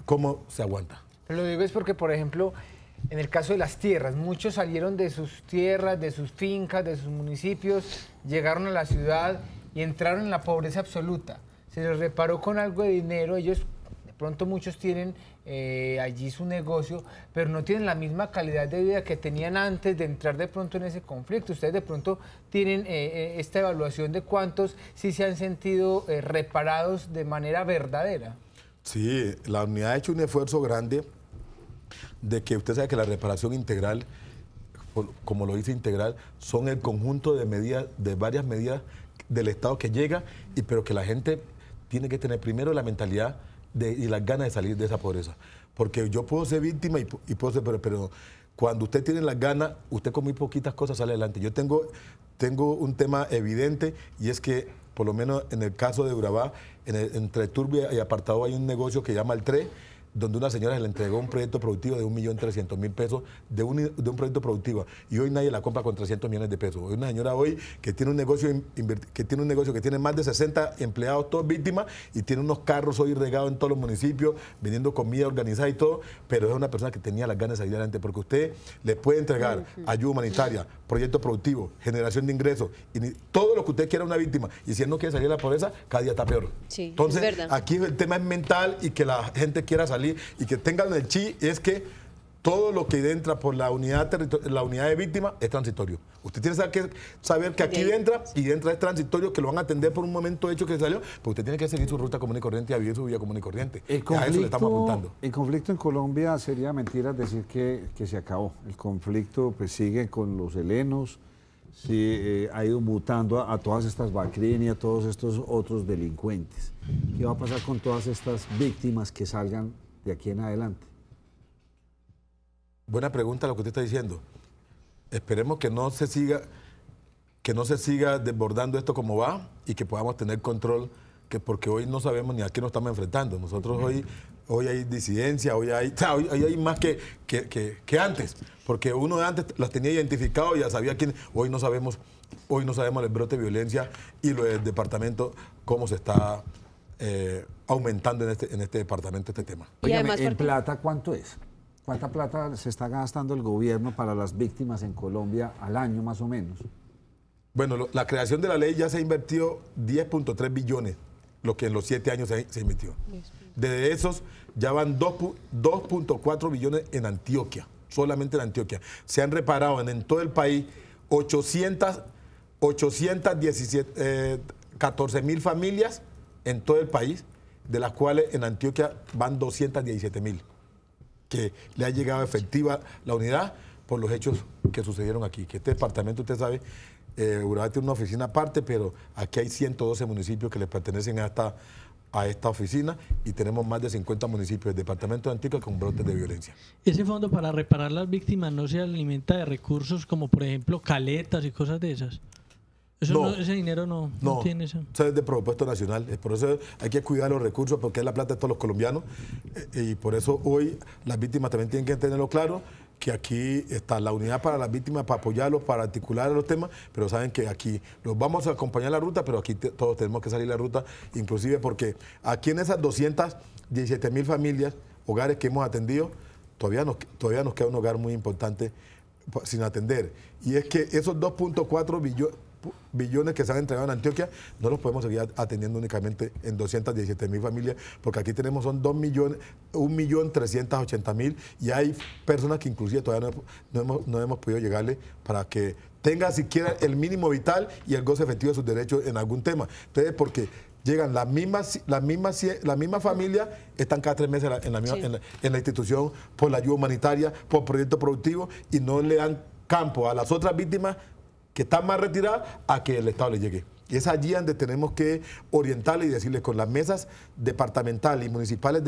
cómo se aguanta. Lo digo es porque, por ejemplo, en el caso de las tierras, muchos salieron de sus tierras, de sus fincas, de sus municipios, llegaron a la ciudad y entraron en la pobreza absoluta. Se les reparó con algo de dinero, ellos, de pronto muchos tienen allí su negocio, pero no tienen la misma calidad de vida que tenían antes de entrar de pronto en ese conflicto. Ustedes de pronto tienen esta evaluación de cuántos sí se han sentido reparados de manera verdadera. Sí, la unidad ha hecho un esfuerzo grande de que usted sabe que la reparación integral, como lo dice integral, son el conjunto de medidas, de varias medidas del Estado que llega, pero que la gente tiene que tener primero la mentalidad y las ganas de salir de esa pobreza. Porque yo puedo ser víctima y puedo ser, pero cuando usted tiene las ganas, usted con muy poquitas cosas sale adelante. Yo tengo un tema evidente y es que, por lo menos en el caso de Urabá, entre Turbia y Apartado hay un negocio que llama el 3, donde una señora se le entregó un proyecto productivo de 1.300.000 pesos de un proyecto productivo y hoy nadie la compra con 300 millones de pesos. Hay una señora hoy que tiene un negocio que tiene más de 60 empleados, todos víctimas, y tiene unos carros hoy regados en todos los municipios, vendiendo comida organizada y todo, pero es una persona que tenía las ganas de salir adelante, porque usted le puede entregar ayuda humanitaria, proyectos productivos, generación de ingresos, y todo lo que usted quiera a una víctima, y si él no quiere salir de la pobreza, cada día está peor. Sí, entonces, es verdad. aquí el tema es mental y que la gente quiera salir y que tengan el chi, es que todo lo que entra por la unidad de víctimas es transitorio. Usted tiene que saber que aquí entra es transitorio, que lo van a atender por un momento hecho que salió, pero usted tiene que seguir su ruta común y corriente y a vivir su vida común y corriente. A eso le estamos apuntando. El conflicto en Colombia sería mentira decir que se acabó. El conflicto pues sigue con los helenos, sí, ha ido mutando a todas estas Bacrini, a todos estos otros delincuentes. ¿Qué va a pasar con todas estas víctimas que salgan de aquí en adelante? Buena pregunta lo que usted está diciendo. Esperemos que no se siga desbordando esto como va y que podamos tener control, porque hoy no sabemos ni a qué nos estamos enfrentando. Nosotros hoy hay disidencia, hoy hay más que antes, porque uno de antes las tenía identificado y ya sabía quién. Hoy no sabemos el brote de violencia y lo del departamento, cómo se está aumentando en este departamento este tema. Óigame, ¿en plata cuánto es? ¿Cuánta plata se está gastando el gobierno para las víctimas en Colombia al año más o menos? Bueno, la creación de la ley ya se ha invertido 10.3 billones, lo que en los 7 años se invirtió. De esos ya van 2.4 billones en Antioquia, solamente en Antioquia. Se han reparado en todo el país 14.000 familias en todo el país, de las cuales en Antioquia van 217.000, que le ha llegado efectiva la unidad por los hechos que sucedieron aquí. Que este departamento, usted sabe, Urabá tiene una oficina aparte, pero aquí hay 112 municipios que le pertenecen a esta oficina y tenemos más de 50 municipios del departamento de Antioquia con brotes de violencia. ¿Ese fondo para reparar las víctimas no se alimenta de recursos como, por ejemplo, caletas y cosas de esas? Ese dinero no tiene eso. Eso es de presupuesto nacional. Por eso hay que cuidar los recursos, porque es la plata de todos los colombianos. Y por eso hoy las víctimas también tienen que tenerlo claro, que aquí está la unidad para las víctimas, para apoyarlos, para articular los temas, pero saben que aquí los vamos a acompañar en la ruta, pero aquí todos tenemos que salir a la ruta, inclusive porque aquí en esas 217.000 familias, hogares que hemos atendido, todavía nos queda un hogar muy importante sin atender. Y es que esos 2.4 billones que se han entregado en Antioquia no los podemos seguir atendiendo únicamente en 217.000 familias, porque aquí tenemos 1.380.000 y hay personas que inclusive todavía no hemos podido llegarle para que tenga siquiera el mínimo vital y el goce efectivo de sus derechos en algún tema. Entonces, porque llegan las mismas familias, están cada 3 meses en la institución por la ayuda humanitaria, por proyectos productivos, y no le dan campo a las otras víctimas que están más retiradas a que el Estado le llegue. Y es allí donde tenemos que orientarle y decirles con las mesas departamentales y municipales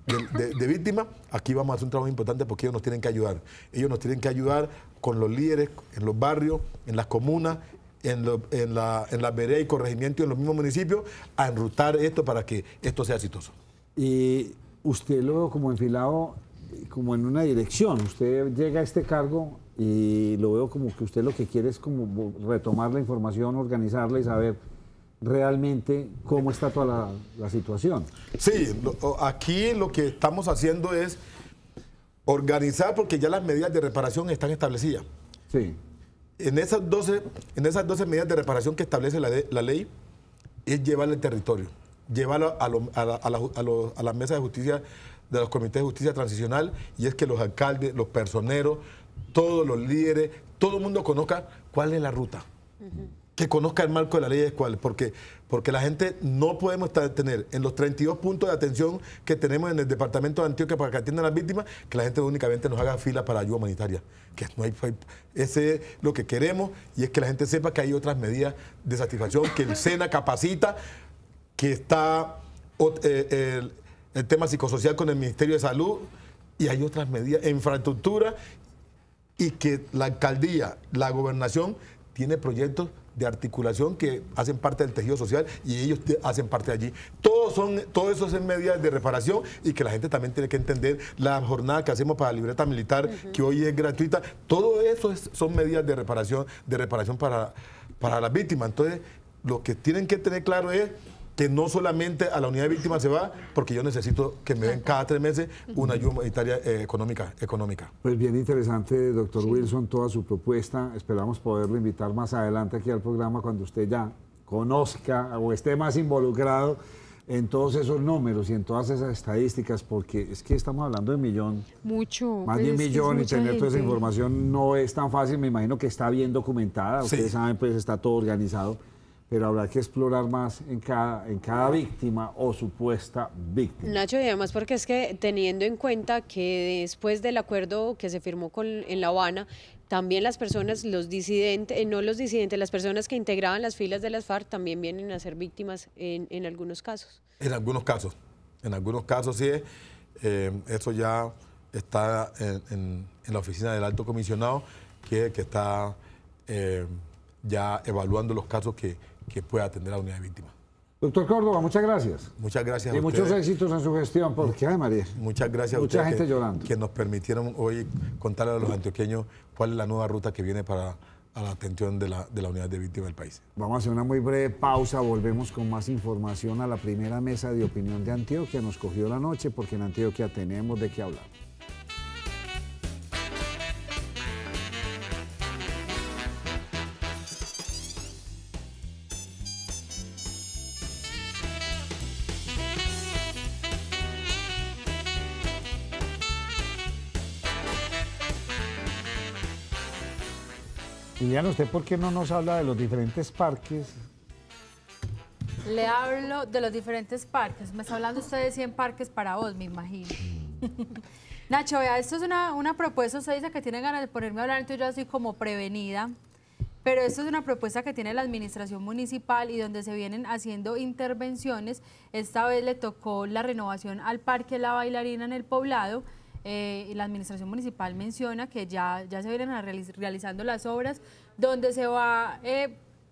de víctimas, aquí vamos a hacer un trabajo importante porque ellos nos tienen que ayudar. Ellos nos tienen que ayudar con los líderes, en los barrios, en las comunas, en la vereda y corregimiento en los mismos municipios, a enrutar esto para que esto sea exitoso. Y usted lo veo como enfilado, como en una dirección. Usted llega a este cargo y lo veo como que usted lo que quiere es como retomar la información, organizarla y saber realmente cómo está toda la situación. Sí, aquí lo que estamos haciendo es organizar porque ya las medidas de reparación están establecidas. Sí. En esas 12 medidas de reparación que establece la ley es llevarlo al territorio, llevarlo a las mesas de justicia, de los comités de justicia transicional, y es que los alcaldes, los personeros, todos los líderes, todo el mundo conozca cuál es la ruta. Que conozca el marco de la ley es cuál, porque la gente no podemos tener en los 32 puntos de atención que tenemos en el departamento de Antioquia para que atiendan a las víctimas, que la gente únicamente nos haga fila para ayuda humanitaria. Que no hay, ese es lo que queremos, y es que la gente sepa que hay otras medidas de satisfacción, que el SENA capacita, que está el tema psicosocial con el Ministerio de Salud, y hay otras medidas, infraestructura, y que la alcaldía, la gobernación, tiene proyectos de articulación que hacen parte del tejido social y ellos hacen parte de allí. Todo eso son medidas de reparación, y que la gente también tiene que entender la jornada que hacemos para la libreta militar, que hoy es gratuita. Todo eso son medidas de reparación para las víctimas. Entonces, lo que tienen que tener claro es que no solamente a la unidad de víctimas se va, porque yo necesito que me den cada 3 meses una ayuda humanitaria económica. Pues bien interesante, doctor Wilson, toda su propuesta. Esperamos poderlo invitar más adelante aquí al programa cuando usted ya conozca o esté más involucrado en todos esos números y en todas esas estadísticas, porque es que estamos hablando de Mucho. más de un millón, y tener toda esa información no es tan fácil. Me imagino que está bien documentada, ustedes saben, pues está todo organizado, pero habrá que explorar más en cada víctima o supuesta víctima. Nacho, y además porque es que teniendo en cuenta que después del acuerdo que se firmó en La Habana, también las personas, los disidentes, no los disidentes, las personas que integraban las filas de las FARC también vienen a ser víctimas en algunos casos. En algunos casos sí. Eso ya está en la oficina del alto comisionado, que está ya evaluando los casos que pueda atender a la unidad de víctimas. Doctor Córdoba, muchas gracias. Muchas gracias y a muchos ustedes. Éxitos en su gestión, porque, ay María, muchas gracias mucha a ustedes gente llorando. Que nos permitieron hoy contarle a los antioqueños cuál es la nueva ruta que viene para la atención de la unidad de víctimas del país. Vamos a hacer una muy breve pausa, volvemos con más información a la primera mesa de opinión de Antioquia. Nos cogió la noche porque en Antioquia tenemos de qué hablar. Liliana, ¿usted por qué no nos habla de los diferentes parques? Le hablo de los diferentes parques. Me está hablando usted de 100 parques para vos, me imagino. Nacho, vea, esto es una propuesta. Usted dice que tiene ganas de ponerme a hablar, entonces yo así como prevenida. Pero esto es una propuesta que tiene la administración municipal y donde se vienen haciendo intervenciones. Esta vez le tocó la renovación al Parque La Bailarina en el Poblado. Y la administración municipal menciona que ya se vienen realizando las obras, donde se va a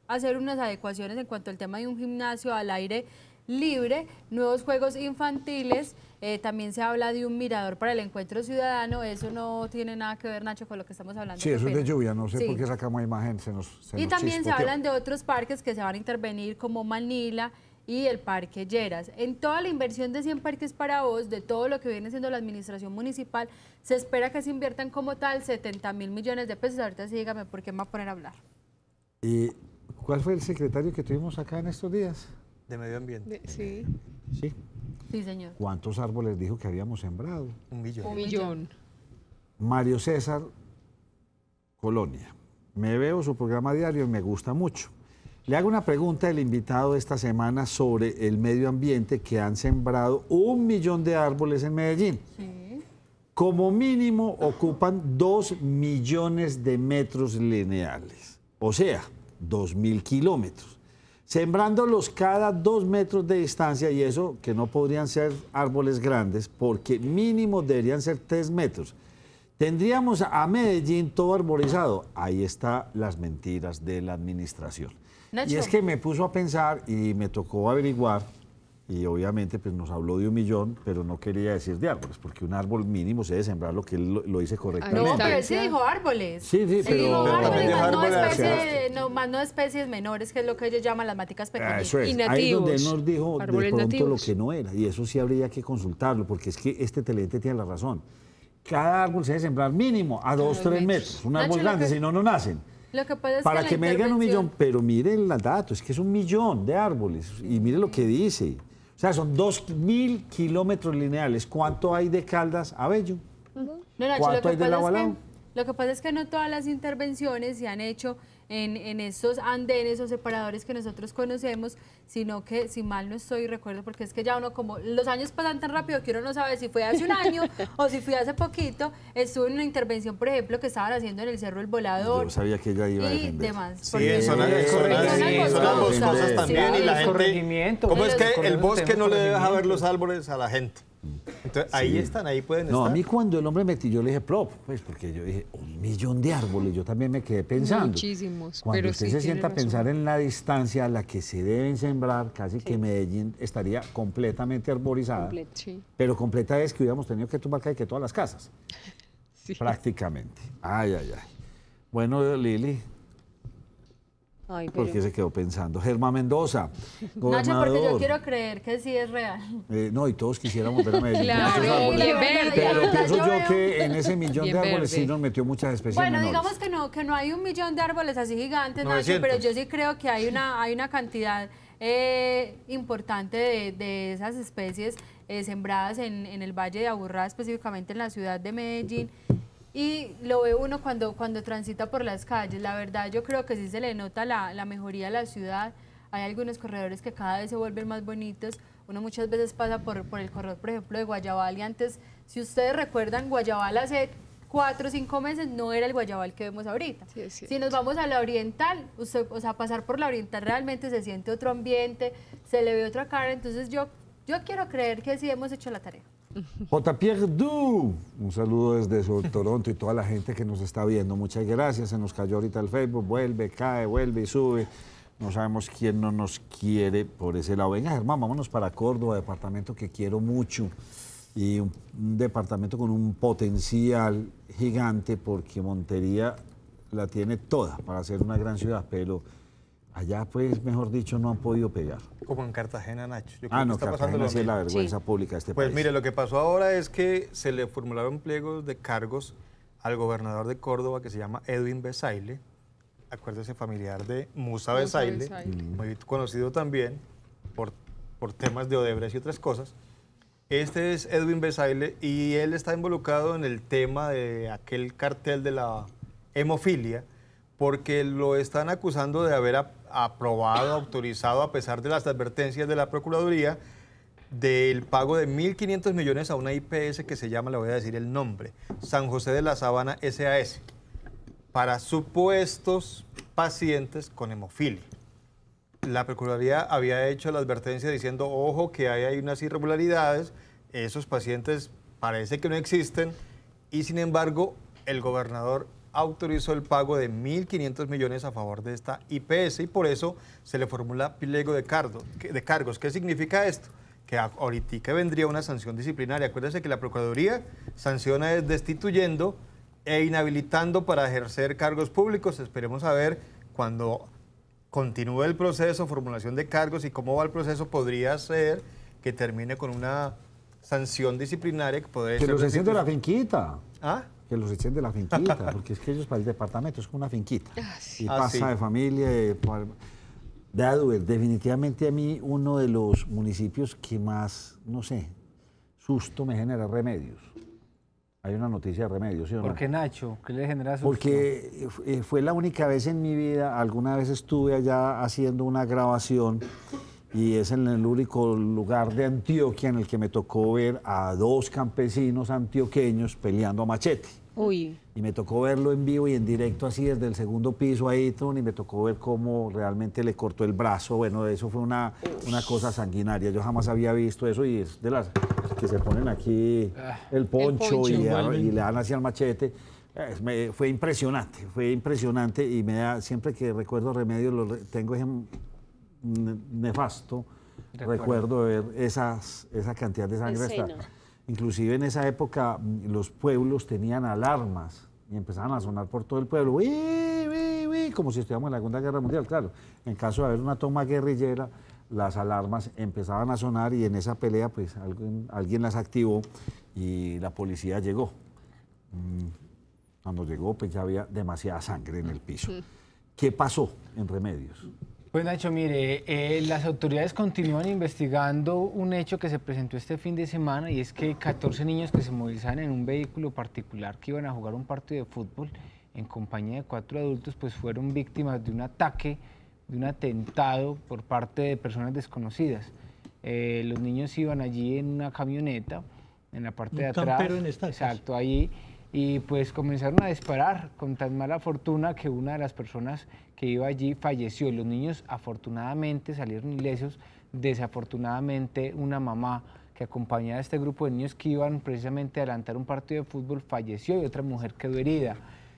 hacer unas adecuaciones en cuanto al tema de un gimnasio al aire libre, nuevos juegos infantiles, también se habla de un mirador para el encuentro ciudadano. Eso no tiene nada que ver, Nacho, con lo que estamos hablando. Sí, eso es de lluvia, no sé por qué sacamos imagen, y también se hablan de otros parques que se van a intervenir, como Manila y el Parque Lleras. En toda la inversión de 100 parques para vos, de todo lo que viene siendo la administración municipal, se espera que se inviertan como tal 70.000 millones de pesos. Ahorita sí, dígame por qué me va a poner a hablar. ¿Y cuál fue el secretario que tuvimos acá en estos días? De Medio Ambiente. Sí. Sí. Sí, señor. ¿Cuántos árboles dijo que habíamos sembrado? 1 millón. 1 millón. Mario César Colonia. Me veo su programa diario y me gusta mucho. Le hago una pregunta al invitado de esta semana sobre el medio ambiente, que han sembrado 1 millón de árboles en Medellín. Sí. Como mínimo ocupan 2 millones de metros lineales, o sea, 2.000 kilómetros. sembrándolos cada 2 metros de distancia, y eso que no podrían ser árboles grandes, porque mínimo deberían ser 3 metros. Tendríamos a Medellín todo arborizado. Ahí están las mentiras de la administración. Nacho. Y es que me puso a pensar y me tocó averiguar, y obviamente pues nos habló de 1 millón, pero no quería decir de árboles, porque un árbol mínimo se debe sembrar, lo que él lo dice correctamente. No, pero él sí dijo árboles. Sí, sí, Él dijo pero árboles, también más no, árboles más no especies menores, que es lo que ellos llaman las maticas pequeñas. Eso es. Y Ahí es donde él nativos, nos dijo de árboles pronto nativos. lo que no era, y eso sí habría que consultarlo, porque es que este televidente tiene la razón. Cada árbol se debe sembrar mínimo a 2, 3 metros, un árbol Nacho, grande, lo que- si no, no nacen. Lo que pasa es Para la que me digan 1 millón, intervención- pero miren el dato, es que es 1 millón de árboles, y mire lo que dice. O sea, son 2.000 kilómetros lineales. ¿Cuánto hay de Caldas a Bello? No, Nacho, ¿Cuánto hay de lado a lado? lo que pasa es que no todas las intervenciones se han hecho en estos andenes o separadores que nosotros conocemos, sino que, si mal no estoy, recuerdo, porque es que ya uno como, los años pasan tan rápido que uno no sabe si fue hace un año o si fue hace poquito. Estuve en una intervención, por ejemplo, que estaban haciendo en el Cerro El Volador. Yo sabía que ella iba a y defender. demás. Sí, Porque son las dos cosas también. Sí, Y la gente, corregimiento. ¿cómo es Los que el corregimientos bosque tenemos no le deja ver corregimientos. los árboles a la gente? Entonces, ahí están, ahí pueden No, estar. a mí cuando el hombre metió, yo le dije, prop, pues porque yo dije, 1 millón de árboles, yo también me quedé pensando. Muchísimos, Cuando pero usted sí se tiene sienta a razón. pensar en la distancia a la que se deben sembrar, casi que Medellín estaría completamente arborizada. Sí. Pero completa es que hubiéramos tenido que tumbar casi que todas las casas. Sí. Prácticamente. Ay, ay, ay. Bueno, Lili, Ay, ¿por pero- qué se quedó pensando? Germán Mendoza, Nacho, gobernador. porque yo quiero creer que sí es real. No, y todos quisiéramos ver a Medellín. con Claro, muchos árboles. bien verde. Pero La verdad, pienso yo yo veo- que en ese millón Bien de árboles verde. sí nos metió muchas especies Bueno, menores. digamos que no hay 1 millón de árboles así gigantes, Nacho, 900. pero yo sí creo que hay una cantidad importante de esas especies sembradas en el Valle de Aburrá, específicamente en la ciudad de Medellín. Y lo ve uno cuando transita por las calles. La verdad, yo creo que sí se le nota la mejoría de la ciudad. Hay algunos corredores que cada vez se vuelven más bonitos. Uno muchas veces pasa por el corredor, por ejemplo, de Guayabal, y antes, si ustedes recuerdan, Guayabal hace 4 o 5 meses no era el Guayabal que vemos ahorita. Sí, es cierto. Si nos vamos a la Oriental, usted, o sea, pasar por la Oriental realmente se siente otro ambiente, se le ve otra cara. Entonces yo quiero creer que sí hemos hecho la tarea. J. Pierre Du, un saludo desde Toronto y toda la gente que nos está viendo. Muchas gracias. Se nos cayó ahorita el Facebook, vuelve, cae, vuelve y sube. No sabemos quién no nos quiere por ese lado. Venga, Germán, vámonos para Córdoba, departamento que quiero mucho. Y un departamento con un potencial gigante, porque Montería la tiene toda para ser una gran ciudad, pero allá, pues, mejor dicho, no han podido pegar. Como en Cartagena, Nacho. Yo creo No, que está pasando Cartagena lo sí es la mismo. vergüenza pública de este Pues país. mire, lo que pasó ahora es que se le formularon pliegos de cargos al gobernador de Córdoba, que se llama Edwin Besaile, acuérdese, familiar de Musa Besaile, muy conocido también por temas de Odebrecht y otras cosas. Este es Edwin Besaile y él está involucrado en el tema de aquel cartel de la hemofilia, porque lo están acusando de haber aprobado, autorizado, a pesar de las advertencias de la Procuraduría, del pago de 1.500 millones a una IPS que se llama, le voy a decir el nombre, San José de la Sabana SAS, para supuestos pacientes con hemofilia. La Procuraduría había hecho la advertencia diciendo, ojo, que hay unas irregularidades, esos pacientes parece que no existen, y sin embargo, el gobernador autorizó el pago de 1.500 millones a favor de esta IPS, y por eso se le formula pliego de cargos. ¿Qué significa esto? Que ahorita vendría una sanción disciplinaria. Acuérdense que la Procuraduría sanciona es destituyendo e inhabilitando para ejercer cargos públicos. Esperemos a ver cuando continúe el proceso, formulación de cargos y cómo va el proceso. Podría ser que termine con una sanción disciplinaria que podría Que ser los echen de la destitución. finquita. ¿Ah? Que los echen de la finquita, porque es que ellos para el departamento es como una finquita. Y pasa sí. de familia. De Aduber, definitivamente a mí uno de los municipios que más, no sé, susto me genera Remedios. Hay una noticia de Remedios, ¿sí o no? ¿Por qué, Nacho? ¿Qué le genera susto? Porque fue la única vez en mi vida, alguna vez estuve allá haciendo una grabación y es en el único lugar de Antioquia en el que me tocó ver a 2 campesinos antioqueños peleando a machete. Uy. Y me tocó verlo en vivo y en directo así desde el segundo piso a Ethan y me tocó ver cómo realmente le cortó el brazo. Bueno, eso fue una cosa sanguinaria. Yo jamás había visto eso y es de las que se ponen aquí el poncho. Y le dan hacia el machete. Fue impresionante y siempre que recuerdo Remedios tengo ese nefasto recuerdo de ver esa cantidad de sangre. Inclusive en esa época los pueblos tenían alarmas y empezaban a sonar por todo el pueblo, ¡uy, uy, uy! Como si estuviéramos en la Segunda Guerra Mundial. Claro, en caso de haber una toma guerrillera, las alarmas empezaban a sonar y en esa pelea pues alguien las activó y la policía llegó. Cuando llegó pues ya había demasiada sangre en el piso. ¿Qué pasó en Remedios? Pues Nacho, mire, las autoridades continúan investigando un hecho que se presentó este fin de semana y es que 14 niños que se movilizaban en un vehículo particular que iban a jugar un partido de fútbol en compañía de 4 adultos, pues fueron víctimas de un ataque, de un atentado por parte de personas desconocidas. Los niños iban allí en una camioneta, en la parte de atrás. Campero en estacas. Exacto, allí. Y pues comenzaron a disparar con tan mala fortuna que una de las personas que iba allí falleció. Los niños afortunadamente salieron ilesos. Desafortunadamente una mamá que acompañaba a este grupo de niños que iban precisamente a adelantar un partido de fútbol falleció y otra mujer quedó herida.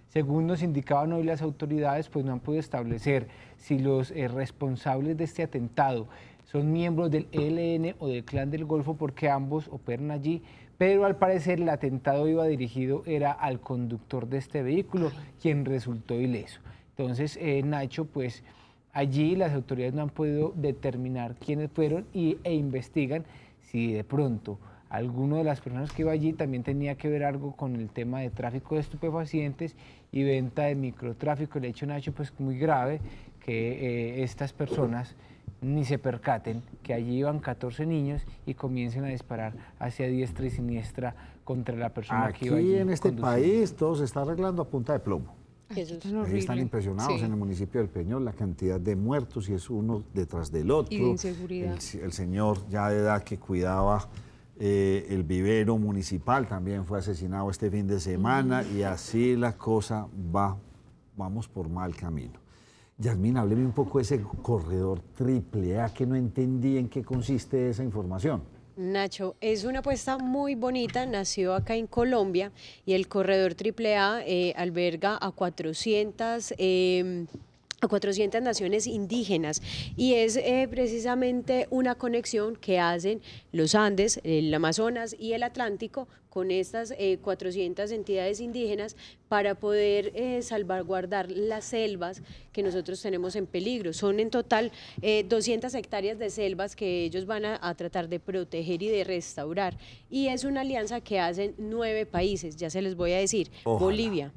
Según nos indicaban hoy las autoridades, pues no han podido establecer si los responsables de este atentado son miembros del ELN o del Clan del Golfo, porque ambos operan allí, pero al parecer el atentado iba dirigido era al conductor de este vehículo, quien resultó ileso. Entonces, Nacho, pues allí las autoridades no han podido determinar quiénes fueron e investigan si de pronto alguno de las personas que iba allí también tenía que ver algo con el tema de tráfico de estupefacientes y venta de microtráfico. El hecho, Nacho, pues muy grave que estas personas ni se percaten que allí iban 14 niños y comiencen a disparar hacia diestra y siniestra contra la persona que iba allí. Aquí en este país todo se está arreglando a punta de plomo. Eso es Están impresionados en el municipio del Peñol, la cantidad de muertos y es uno detrás del otro. Y de inseguridad. El señor ya de edad que cuidaba el vivero municipal también fue asesinado este fin de semana y así la cosa vamos por mal camino. Yasmín, hábleme un poco de ese corredor AAA que no entendí en qué consiste esa información. Nacho, es una apuesta muy bonita, nació acá en Colombia y el corredor AAA alberga a 400 naciones indígenas y es precisamente una conexión que hacen los Andes, el Amazonas y el Atlántico con estas 400 entidades indígenas para poder salvaguardar las selvas que nosotros tenemos en peligro. Son en total 200 hectáreas de selvas que ellos van a tratar de proteger y de restaurar. Y es una alianza que hacen 9 países, ya se les voy a decir: Ojalá. Bolivia,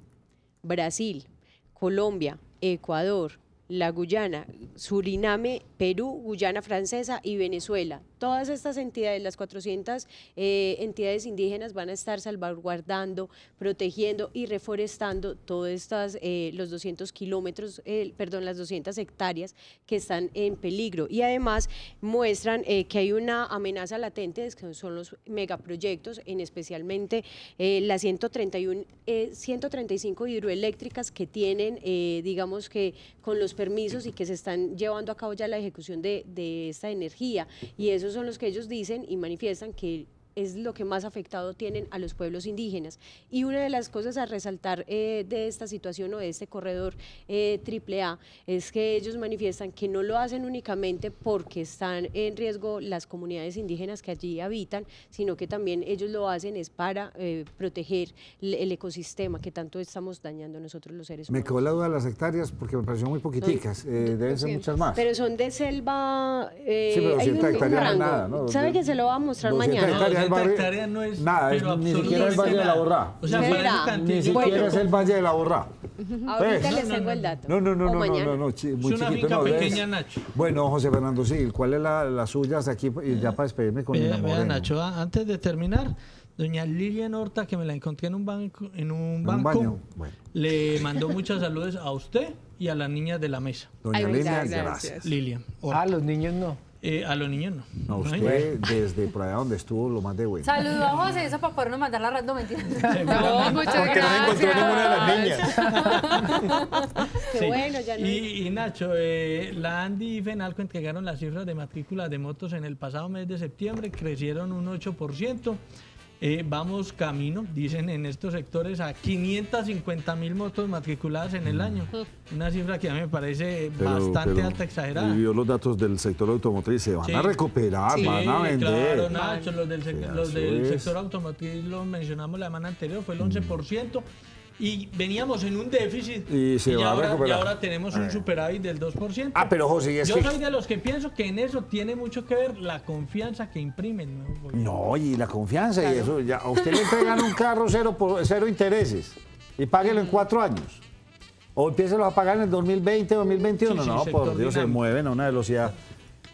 Brasil, Colombia, Ecuador, la Guyana, Suriname, Perú, Guyana Francesa y Venezuela. Todas estas entidades, las 400 entidades indígenas, van a estar salvaguardando, protegiendo y reforestando todas estas, los 200 kilómetros, las 200 hectáreas que están en peligro. Y además muestran que hay una amenaza latente, que son los megaproyectos, especialmente las 135 hidroeléctricas que tienen, digamos que con los permisos y que se están llevando a cabo ya la ejecución de esta energía. Y esos son los que ellos dicen y manifiestan que es lo que más afectado tienen a los pueblos indígenas. Y una de las cosas a resaltar de esta situación o de este corredor AAA es que ellos manifiestan que no lo hacen únicamente porque están en riesgo las comunidades indígenas que allí habitan, sino que también ellos lo hacen es para proteger el ecosistema que tanto estamos dañando nosotros los seres humanos. Me quedó la duda de las hectáreas porque me pareció muy poquiticas, deben ser muchas más. Pero son de selva, sí, pero 200 hectáreas no es nada, ¿no? ¿Sabe que se lo va a mostrar mañana? Hectáreas no es nada, ni siquiera el Valle de la Borrá. O sea, para esa cantidad, ni siquiera es el Valle de la Borrá. Ahorita les tengo el dato. No, muy es una chiquito. finca pequeña, Nacho. Bueno, José Fernando, sí, ¿cuál es la suya hasta aquí? Y ya para despedirme con Nina Moreno. Vea, Nacho, antes de terminar, doña Lilian Horta, que me la encontré en un banco, Bueno. le mandó muchos saludos a usted y a las niñas de la mesa. Doña Lilian, gracias. Lilian Horta. Los niños no. A los niños no. No, usted desde por allá donde estuvo lo más de bueno. Saludos a José, eso para podernos mandar la red, no mentira. No, muchas Porque no gracias. encontró ninguna de las niñas. Qué Sí. bueno, ya no. Y Nacho, la ANDI y FENALCO entregaron las cifras de matrículas de motos en el pasado mes de septiembre, crecieron un 8%. Vamos camino, dicen en estos sectores, a 550.000 motos matriculadas en el año. Una cifra que a mí me parece bastante alta, exagerada. Y vio los datos del sector automotriz, se van Sí. a recuperar, Sí, van a vender. claro, Nacho, los del, Sí, los eso del es. sector automotriz los mencionamos la semana anterior, fue el 11%. Y veníamos en un déficit Y se va a recuperar. y ahora tenemos un superávit del 2%. Ah, pero José, es Yo que... soy de los que pienso que en eso tiene mucho que ver la confianza que imprime el nuevo gobierno. No, y la confianza y eso, ya, a usted le entregan un carro cero intereses y páguelo en 4 años. O empiécelo a pagar en el 2020, 2021. Sí, no, sector por Dios, se dinámico. mueven a una velocidad.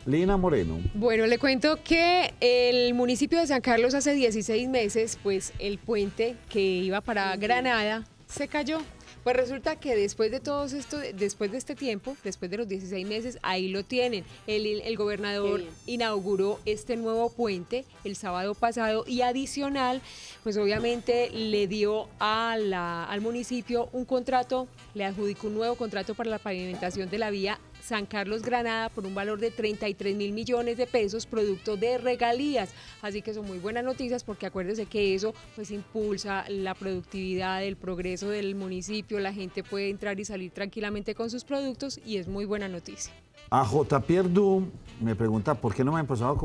Lina Moreno. Bueno, le cuento que el municipio de San Carlos hace 16 meses, pues el puente que iba para Granada se cayó. Pues resulta que después de todo esto, después de este tiempo, después de los 16 meses, ahí lo tienen. El gobernador Qué bien. inauguró este nuevo puente el sábado pasado y adicional, pues obviamente le dio al municipio un contrato, le adjudicó un nuevo contrato para la pavimentación de la vía San Carlos Granada por un valor de 33.000 millones de pesos producto de regalías. Así que son muy buenas noticias porque acuérdense que eso pues impulsa la productividad, el progreso del municipio, la gente puede entrar y salir tranquilamente con sus productos y es muy buena noticia. A J. Pierdu me pregunta por qué no me han empezado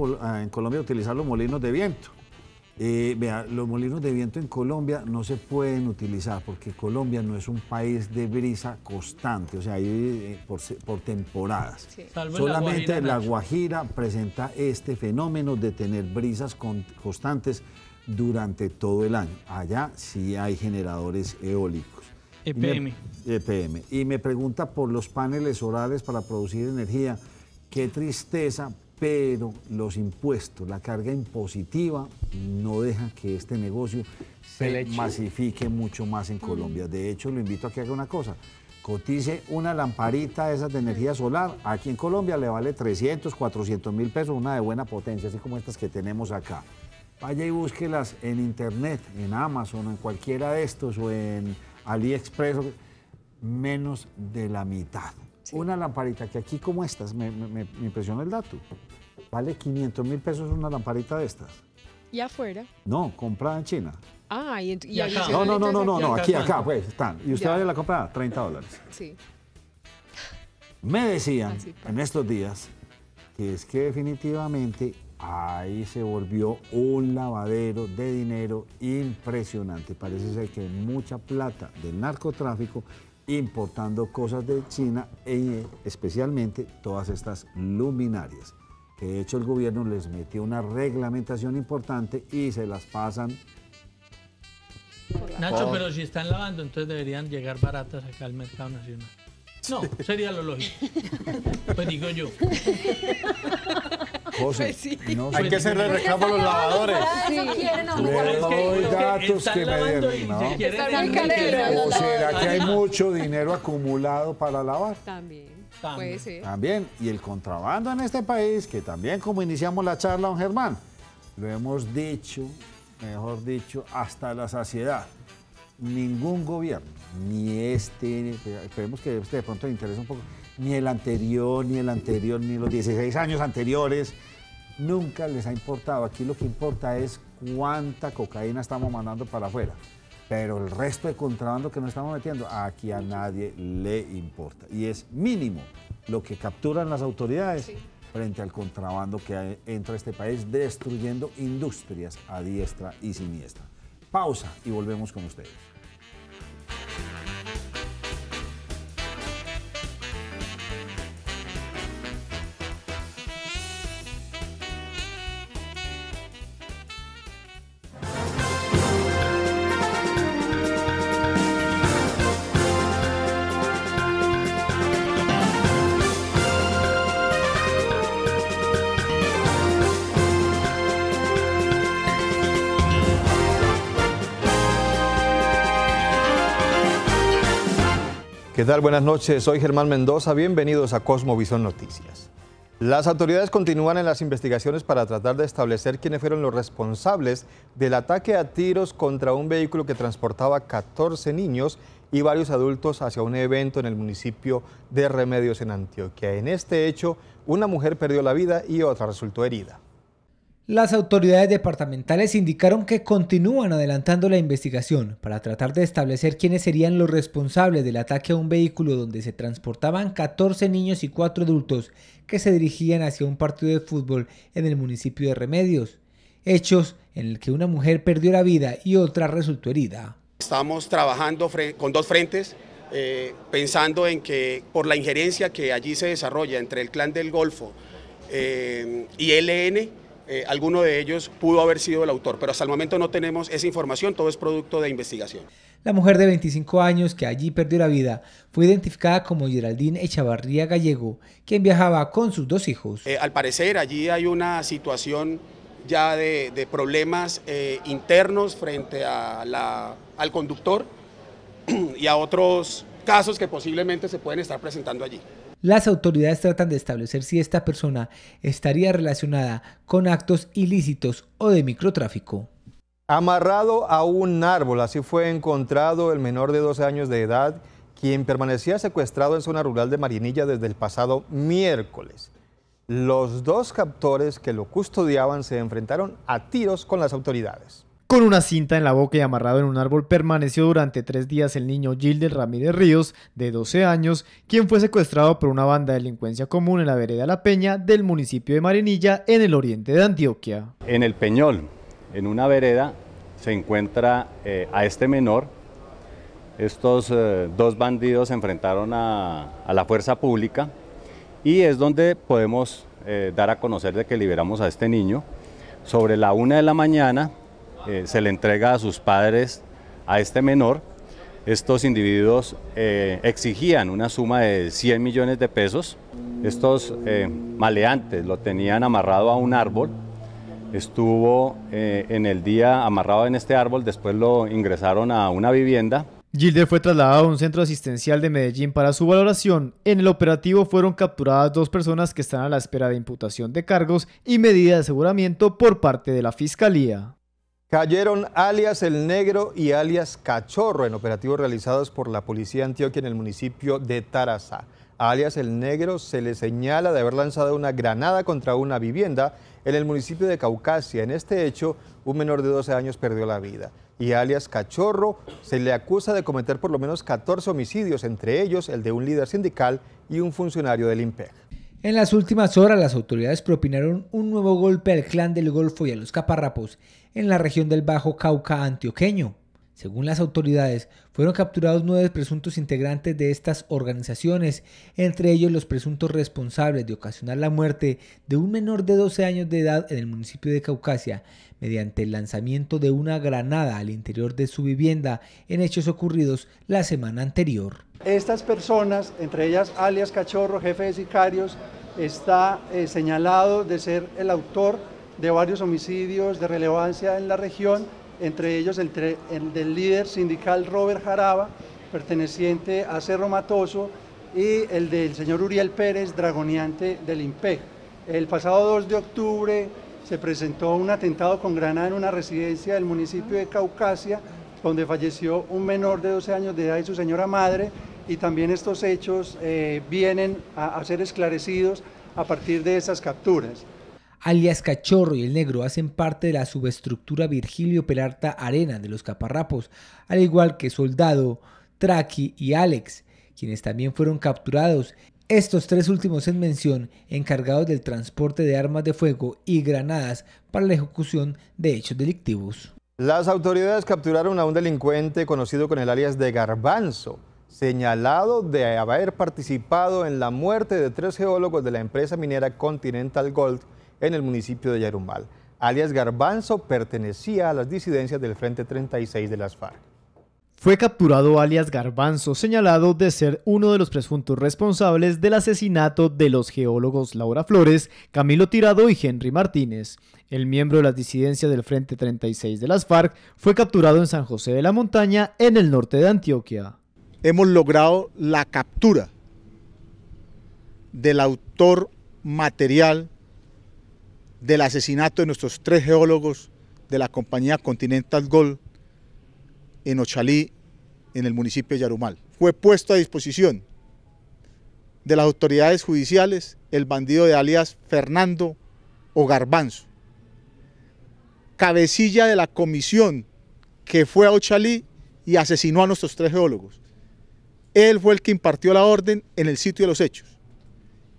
en Colombia a utilizar los molinos de viento. Vea, los molinos de viento en Colombia no se pueden utilizar porque Colombia no es un país de brisa constante, o sea, hay por temporadas. Sí. Salvo en La Solamente Guajira, la Nacho. Guajira presenta este fenómeno de tener brisas constantes durante todo el año. Allá sí hay generadores eólicos. EPM. EPM. Y me pregunta por los paneles solares para producir energía. Qué tristeza, pero los impuestos, la carga impositiva no deja que este negocio se masifique mucho más en Colombia. De hecho, lo invito a que haga una cosa. Cotice una lamparita de esas de energía solar. Aquí en Colombia le vale 300, 400 mil pesos, una de buena potencia, así como estas que tenemos acá. Vaya y búsquelas en internet, en Amazon, o en cualquiera de estos, o en AliExpress, menos de la mitad. Una lamparita que aquí como estas, me impresiona el dato, vale 500 mil pesos una lamparita de estas. ¿Y afuera? No, comprada en China. Ah, y Y acá. adicionalmente No, acá aquí, cuánto? pues están. Y usted Ya. vaya a la compra, $30. Sí. Me decían Así pasa. en estos días que es que definitivamente ahí se volvió un lavadero de dinero impresionante. Parece ser que hay mucha plata del narcotráfico importando cosas de China, especialmente todas estas luminarias. Que de hecho el gobierno les metió una reglamentación importante y se las pasan. Nacho, pero si están lavando, entonces deberían llegar baratas acá al mercado nacional. No, sería lo lógico. Pues digo yo. José, Pues sí. no Hay sé. que hacerle reclamo a los lavadores. Eso quieren, Le Es doy los que datos están que me lavando dieron. y No. se quieren Están muy enriquecer. careros. ¿O será que hay mucho dinero acumulado para lavar? También. También. Puede ser. También, y el contrabando en este país, que también como iniciamos la charla, don Germán, lo hemos dicho, mejor dicho, hasta la saciedad. Ningún gobierno, ni este, esperemos que este de pronto le interese un poco, ni el anterior, ni los 16 años anteriores, nunca les ha importado. Aquí lo que importa es cuánta cocaína estamos mandando para afuera. Pero el resto de contrabando que nos estamos metiendo, aquí a nadie le importa. Y es mínimo lo que capturan las autoridades frente al contrabando que entra a este país, destruyendo industrias a diestra y siniestra. Pausa y volvemos con ustedes. ¿Qué tal? Buenas noches, soy Germán Mendoza, bienvenidos a Cosmovisión Noticias. Las autoridades continúan en las investigaciones para tratar de establecer quiénes fueron los responsables del ataque a tiros contra un vehículo que transportaba 14 niños y varios adultos hacia un evento en el municipio de Remedios en Antioquia. En este hecho, una mujer perdió la vida y otra resultó herida. Las autoridades departamentales indicaron que continúan adelantando la investigación para tratar de establecer quiénes serían los responsables del ataque a un vehículo donde se transportaban 14 niños y 4 adultos que se dirigían hacia un partido de fútbol en el municipio de Remedios. Hechos en el que una mujer perdió la vida y otra resultó herida. Estamos trabajando con dos frentes, pensando en que por la injerencia que allí se desarrolla entre el Clan del Golfo y ELN, alguno de ellos pudo haber sido el autor, pero hasta el momento no tenemos esa información, todo es producto de investigación. La mujer de 25 años que allí perdió la vida fue identificada como Geraldine Echavarría Gallego, quien viajaba con sus 2 hijos. Al parecer allí hay una situación ya de problemas internos frente al conductor y a otros casos que posiblemente se pueden estar presentando allí. Las autoridades tratan de establecer si esta persona estaría relacionada con actos ilícitos o de microtráfico. Amarrado a un árbol, así fue encontrado el menor de 12 años de edad, quien permanecía secuestrado en zona rural de Marinilla desde el pasado miércoles. Los 2 captores que lo custodiaban se enfrentaron a tiros con las autoridades. Con una cinta en la boca y amarrado en un árbol permaneció durante 3 días el niño Gilder Ramírez Ríos, de 12 años, quien fue secuestrado por una banda de delincuencia común en la vereda La Peña del municipio de Marinilla, en el oriente de Antioquia. En el Peñol, en una vereda, se encuentra a este menor. Estos 2 bandidos se enfrentaron a la fuerza pública y es donde podemos dar a conocer de que liberamos a este niño. Sobre la 1 de la mañana, se le entrega a sus padres a este menor. Estos individuos exigían una suma de 100 millones de pesos. Estos maleantes lo tenían amarrado a un árbol. Estuvo en el día amarrado en este árbol, después lo ingresaron a una vivienda. Gilder fue trasladado a un centro asistencial de Medellín para su valoración. En el operativo fueron capturadas 2 personas que están a la espera de imputación de cargos y medida de aseguramiento por parte de la Fiscalía. Cayeron alias El Negro y alias Cachorro en operativos realizados por la Policía Antioquia en el municipio de Tarazá. A alias El Negro se le señala de haber lanzado una granada contra una vivienda en el municipio de Caucasia. En este hecho, un menor de 12 años perdió la vida. Y alias Cachorro se le acusa de cometer por lo menos 14 homicidios, entre ellos el de un líder sindical y un funcionario del IMPEC. En las últimas horas, las autoridades propinaron un nuevo golpe al Clan del Golfo y a los Caparrapos en la región del Bajo Cauca antioqueño. Según las autoridades, fueron capturados 9 presuntos integrantes de estas organizaciones, entre ellos los presuntos responsables de ocasionar la muerte de un menor de 12 años de edad en el municipio de Caucasia, mediante el lanzamiento de una granada al interior de su vivienda en hechos ocurridos la semana anterior. Estas personas, entre ellas alias Cachorro, jefe de sicarios, está señalado de ser el autor de varios homicidios de relevancia en la región, entre ellos el del líder sindical Robert Jaraba, perteneciente a Cerro Matoso, y el del señor Uriel Pérez, dragoneante del IMPEC. El pasado 2 de octubre se presentó un atentado con granada en una residencia del municipio de Caucasia, donde falleció un menor de 12 años de edad y su señora madre, y también estos hechos vienen a ser esclarecidos a partir de esas capturas. Alias Cachorro y El Negro hacen parte de la subestructura Virgilio Peralta Arena de los Caparrapos, al igual que Soldado, Traqui y Alex, quienes también fueron capturados. Estos 3 últimos en mención, encargados del transporte de armas de fuego y granadas para la ejecución de hechos delictivos. Las autoridades capturaron a un delincuente conocido con el alias de Garbanzo, señalado de haber participado en la muerte de 3 geólogos de la empresa minera Continental Gold en el municipio de Yarumal. Alias Garbanzo pertenecía a las disidencias del Frente 36 de las FARC. Fue capturado alias Garbanzo, señalado de ser uno de los presuntos responsables del asesinato de los geólogos Laura Flores, Camilo Tirado y Henry Martínez. El miembro de las disidencias del Frente 36 de las FARC fue capturado en San José de la Montaña, en el norte de Antioquia. Hemos logrado la captura del autor material del asesinato de nuestros 3 geólogos de la compañía Continental Gold en Ochalí, en el municipio de Yarumal. Fue puesto a disposición de las autoridades judiciales el bandido de alias Fernando o Garbanzo, cabecilla de la comisión que fue a Ochalí y asesinó a nuestros 3 geólogos. Él fue el que impartió la orden en el sitio de los hechos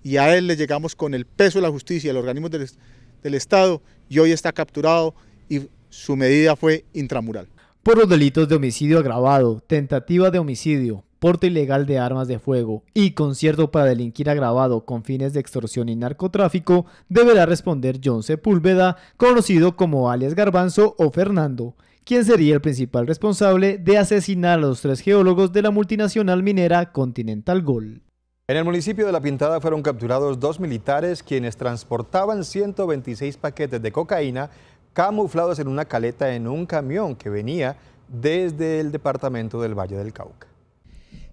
y a él le llegamos con el peso de la justicia, los organismos del Estado, y hoy está capturado y su medida fue intramural. Por los delitos de homicidio agravado, tentativa de homicidio, porte ilegal de armas de fuego y concierto para delinquir agravado con fines de extorsión y narcotráfico, deberá responder John Sepúlveda, conocido como alias Garbanzo o Fernando, quien sería el principal responsable de asesinar a los 3 geólogos de la multinacional minera Continental Gold. En el municipio de La Pintada fueron capturados 2 militares quienes transportaban 126 paquetes de cocaína camuflados en una caleta en un camión que venía desde el departamento del Valle del Cauca.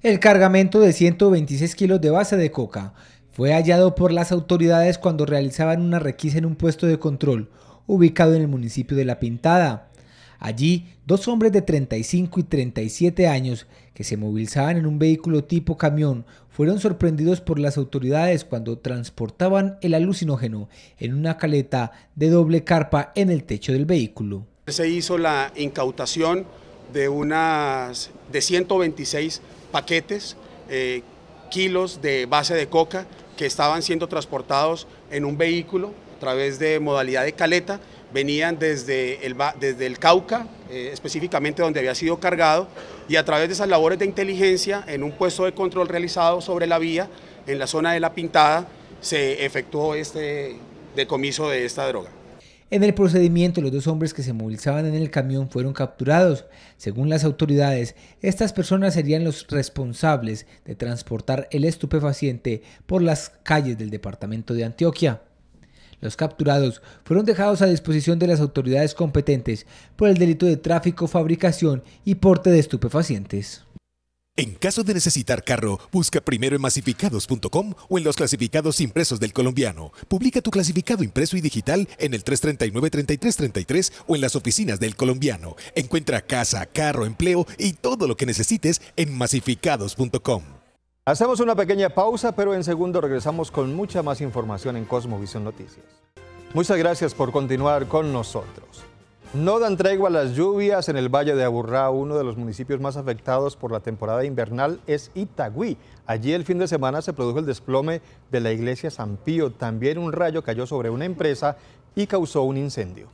El cargamento de 126 kilos de base de coca fue hallado por las autoridades cuando realizaban una requisa en un puesto de control ubicado en el municipio de La Pintada. Allí, 2 hombres de 35 y 37 años que se movilizaban en un vehículo tipo camión fueron sorprendidos por las autoridades cuando transportaban el alucinógeno en una caleta de doble carpa en el techo del vehículo. Se hizo la incautación de 126 paquetes, kilos de base de coca que estaban siendo transportados en un vehículo a través de modalidad de caleta. Venían desde el Cauca, específicamente donde había sido cargado, y a través de esas labores de inteligencia, en un puesto de control realizado sobre la vía, en la zona de La Pintada, se efectuó este decomiso de esta droga. En el procedimiento, los 2 hombres que se movilizaban en el camión fueron capturados. Según las autoridades, estas personas serían los responsables de transportar el estupefaciente por las calles del departamento de Antioquia. Los capturados fueron dejados a disposición de las autoridades competentes por el delito de tráfico, fabricación y porte de estupefacientes. En caso de necesitar carro, busca primero en masificados.com o en los clasificados impresos del Colombiano. Publica tu clasificado impreso y digital en el 339-3333 o en las oficinas del Colombiano. Encuentra casa, carro, empleo y todo lo que necesites en masificados.com. Hacemos una pequeña pausa, pero en segundo regresamos con mucha más información en Cosmovisión Noticias. Muchas gracias por continuar con nosotros. No dan tregua las lluvias en el Valle de Aburrá. Uno de los municipios más afectados por la temporada invernal es Itagüí. Allí el fin de semana se produjo el desplome de la iglesia San Pío. También un rayo cayó sobre una empresa y causó un incendio.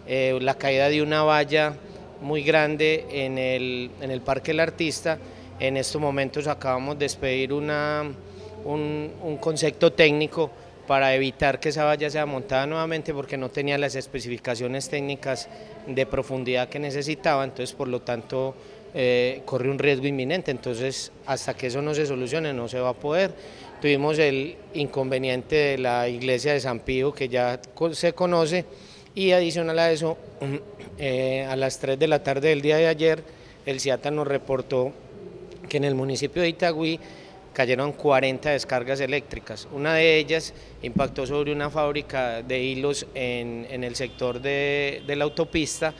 La caída de una valla muy grande en el Parque El Artista. En estos momentos acabamos de expedir un concepto técnico para evitar que esa valla sea montada nuevamente porque no tenía las especificaciones técnicas de profundidad que necesitaba, entonces por lo tanto corre un riesgo inminente, entonces hasta que eso no se solucione no se va a poder. Tuvimos el inconveniente de la iglesia de San Pío que ya se conoce y adicional a eso, a las 3 de la tarde del día de ayer el CIATA nos reportó que en el municipio de Itagüí cayeron 40 descargas eléctricas. Una de ellas impactó sobre una fábrica de hilos en el sector de la autopista,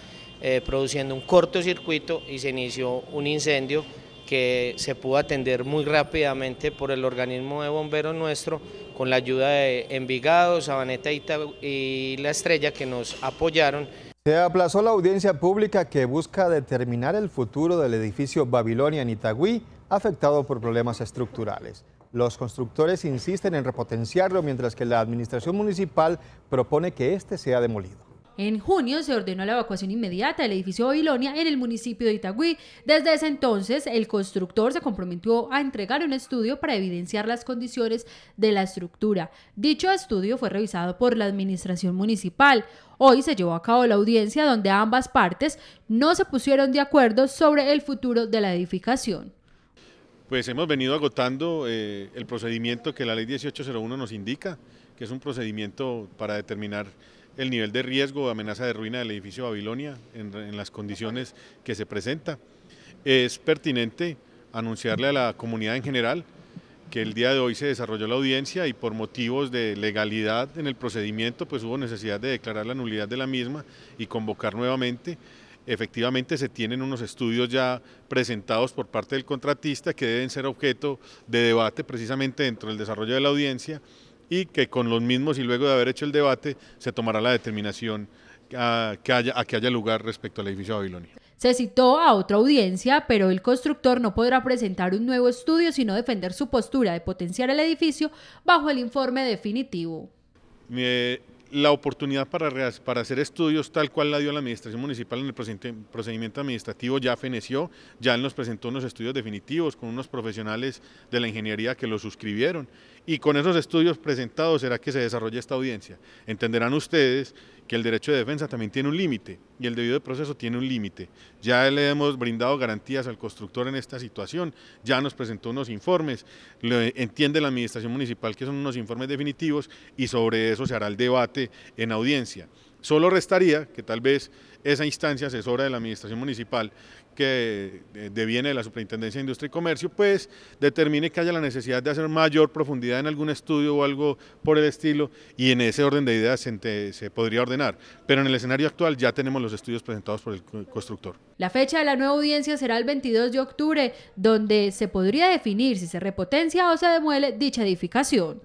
produciendo un cortocircuito y se inició un incendio que se pudo atender muy rápidamente por el organismo de bomberos nuestro, con la ayuda de Envigado, Sabaneta y La Estrella que nos apoyaron. Se aplazó la audiencia pública que busca determinar el futuro del edificio Babilonia en Itagüí, afectado por problemas estructurales. Los constructores insisten en repotenciarlo, mientras que la administración municipal propone que este sea demolido. En junio se ordenó la evacuación inmediata del edificio Babilonia en el municipio de Itagüí. Desde ese entonces, el constructor se comprometió a entregar un estudio para evidenciar las condiciones de la estructura. Dicho estudio fue revisado por la administración municipal. Hoy se llevó a cabo la audiencia donde ambas partes no se pusieron de acuerdo sobre el futuro de la edificación. Pues hemos venido agotando el procedimiento que la ley 1801 nos indica, que es un procedimiento para determinar el nivel de riesgo o amenaza de ruina del edificio Babilonia en las condiciones que se presenta. Es pertinente anunciarle a la comunidad en general que el día de hoy se desarrolló la audiencia y por motivos de legalidad en el procedimiento pues hubo necesidad de declarar la nulidad de la misma y convocar nuevamente. Efectivamente se tienen unos estudios ya presentados por parte del contratista que deben ser objeto de debate precisamente dentro del desarrollo de la audiencia y que con los mismos y luego de haber hecho el debate se tomará la determinación a que haya lugar respecto al edificio Babilonia. Se citó a otra audiencia, pero el constructor no podrá presentar un nuevo estudio sino defender su postura de potenciar el edificio bajo el informe definitivo. La oportunidad para hacer estudios tal cual la dio la administración municipal en el procedimiento administrativo ya feneció, ya él nos presentó unos estudios definitivos con unos profesionales de la ingeniería que lo suscribieron y con esos estudios presentados será que se desarrolla esta audiencia. Entenderán ustedes que el derecho de defensa también tiene un límite y el debido proceso tiene un límite. Ya le hemos brindado garantías al constructor en esta situación, ya nos presentó unos informes, entiende la administración municipal que son unos informes definitivos y sobre eso se hará el debate en audiencia. Solo restaría que tal vez esa instancia asesora de la administración municipal que deviene de la Superintendencia de Industria y Comercio, pues determine que haya la necesidad de hacer mayor profundidad en algún estudio o algo por el estilo y en ese orden de ideas se podría ordenar. Pero en el escenario actual ya tenemos los estudios presentados por el constructor. La fecha de la nueva audiencia será el 22 de octubre, donde se podría definir si se repotencia o se demuele dicha edificación.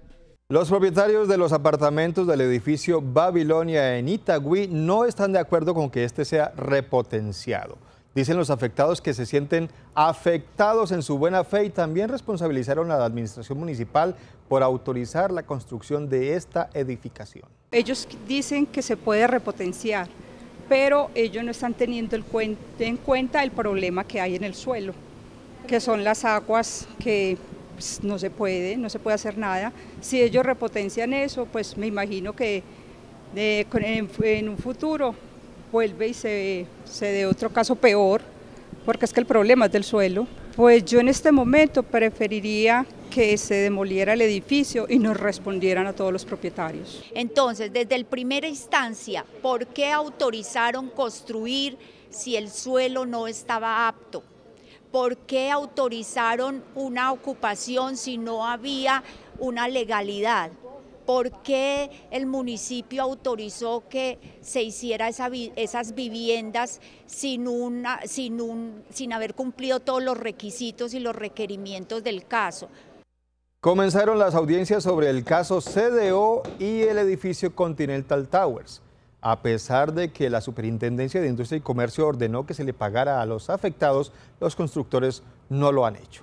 Los propietarios de los apartamentos del edificio Babilonia en Itagüí no están de acuerdo con que este sea repotenciado. Dicen los afectados que se sienten afectados en su buena fe y también responsabilizaron a la administración municipal por autorizar la construcción de esta edificación. Ellos dicen que se puede repotenciar, pero ellos no están teniendo en cuenta el problema que hay en el suelo, que son las aguas que pues, no se puede hacer nada. Si ellos repotencian eso, pues me imagino que en un futuro vuelve y se dé otro caso peor, porque es que el problema es del suelo. Pues yo en este momento preferiría que se demoliera el edificio y nos respondieran a todos los propietarios. Entonces, desde la primera instancia, ¿por qué autorizaron construir si el suelo no estaba apto? ¿Por qué autorizaron una ocupación si no había una legalidad? ¿Por qué el municipio autorizó que se hiciera esas viviendas sin haber cumplido todos los requisitos y los requerimientos del caso? Comenzaron las audiencias sobre el caso CDO y el edificio Continental Towers. A pesar de que la Superintendencia de Industria y Comercio ordenó que se le pagara a los afectados, los constructores no lo han hecho.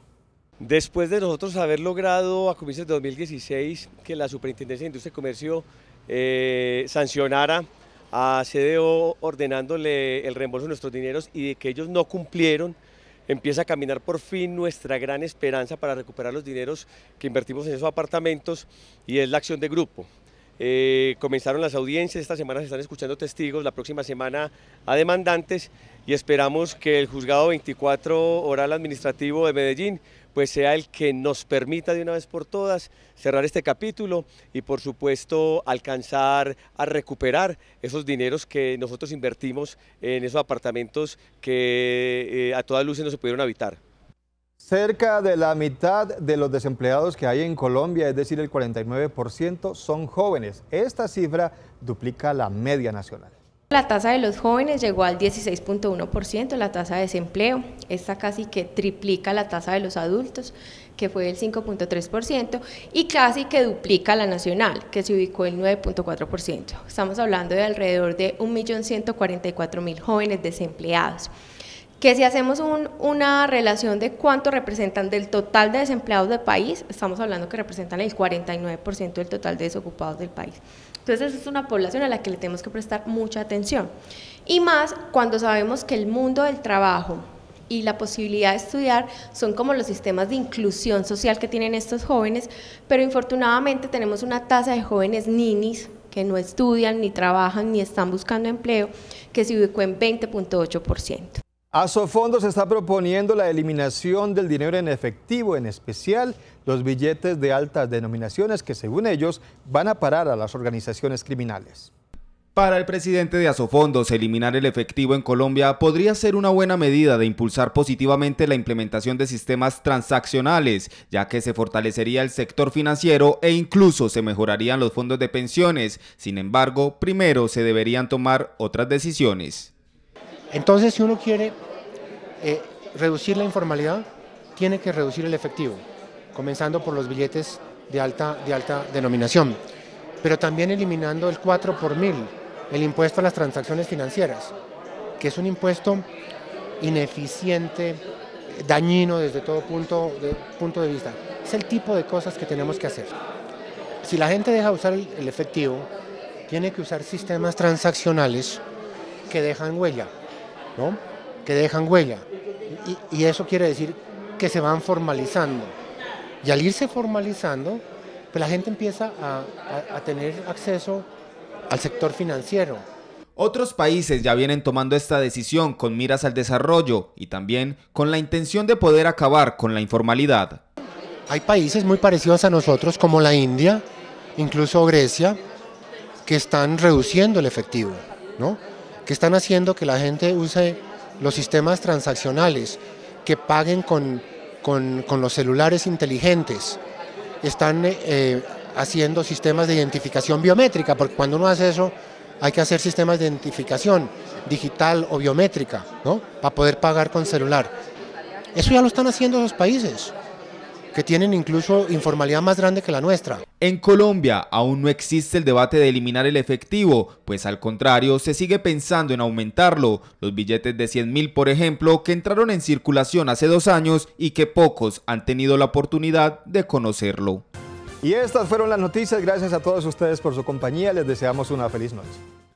Después de nosotros haber logrado a comienzos de 2016 que la Superintendencia de Industria y Comercio sancionara a CDO ordenándole el reembolso de nuestros dineros y de que ellos no cumplieron, empieza a caminar por fin nuestra gran esperanza para recuperar los dineros que invertimos en esos apartamentos y es la acción de grupo. Comenzaron las audiencias, esta semana se están escuchando testigos, la próxima semana a demandantes y esperamos que el juzgado 24 oral administrativo de Medellín pues sea el que nos permita de una vez por todas cerrar este capítulo y por supuesto alcanzar a recuperar esos dineros que nosotros invertimos en esos apartamentos que a todas luces no se pudieron habitar. Cerca de la mitad de los desempleados que hay en Colombia, es decir, el 49%, son jóvenes. Esta cifra duplica la media nacional. La tasa de los jóvenes llegó al 16.1%, la tasa de desempleo. Esta casi que triplica la tasa de los adultos, que fue del 5.3%, y casi que duplica la nacional, que se ubicó en 9.4%. Estamos hablando de alrededor de 1.144.000 jóvenes desempleados. Que si hacemos una relación de cuánto representan del total de desempleados del país, estamos hablando que representan el 49% del total de desocupados del país. Entonces es una población a la que le tenemos que prestar mucha atención. Y más cuando sabemos que el mundo del trabajo y la posibilidad de estudiar son como los sistemas de inclusión social que tienen estos jóvenes, pero infortunadamente tenemos una tasa de jóvenes ninis que no estudian, ni trabajan, ni están buscando empleo, que se ubicó en 20.8%. Asofondos está proponiendo la eliminación del dinero en efectivo, en especial los billetes de altas denominaciones que según ellos van a parar a las organizaciones criminales. Para el presidente de Asofondos, eliminar el efectivo en Colombia podría ser una buena medida de impulsar positivamente la implementación de sistemas transaccionales, ya que se fortalecería el sector financiero e incluso se mejorarían los fondos de pensiones. Sin embargo, primero se deberían tomar otras decisiones. Entonces, si uno quiere reducir la informalidad, tiene que reducir el efectivo, comenzando por los billetes de alta denominación, pero también eliminando el 4 por 1000. El impuesto a las transacciones financieras, que es un impuesto ineficiente, dañino desde todo punto de vista. Es el tipo de cosas que tenemos que hacer. Si la gente deja de usar el efectivo, tiene que usar sistemas transaccionales que dejan huella, ¿no? Que dejan huella. Y eso quiere decir que se van formalizando. Y al irse formalizando, pues la gente empieza a tener acceso al sector financiero. Otros países ya vienen tomando esta decisión con miras al desarrollo y también con la intención de poder acabar con la informalidad. Hay países muy parecidos a nosotros como la India, incluso Grecia, que están reduciendo el efectivo, ¿no? Que están haciendo que la gente use los sistemas transaccionales, que paguen con los celulares inteligentes. Están haciendo sistemas de identificación biométrica, porque cuando uno hace eso hay que hacer sistemas de identificación digital o biométrica, ¿no? Para poder pagar con celular. Eso ya lo están haciendo esos países, que tienen incluso informalidad más grande que la nuestra. En Colombia aún no existe el debate de eliminar el efectivo, pues al contrario se sigue pensando en aumentarlo. Los billetes de 100.000, por ejemplo, que entraron en circulación hace 2 años y que pocos han tenido la oportunidad de conocerlo. Y estas fueron las noticias. Gracias a todos ustedes por su compañía. Les deseamos una feliz noche.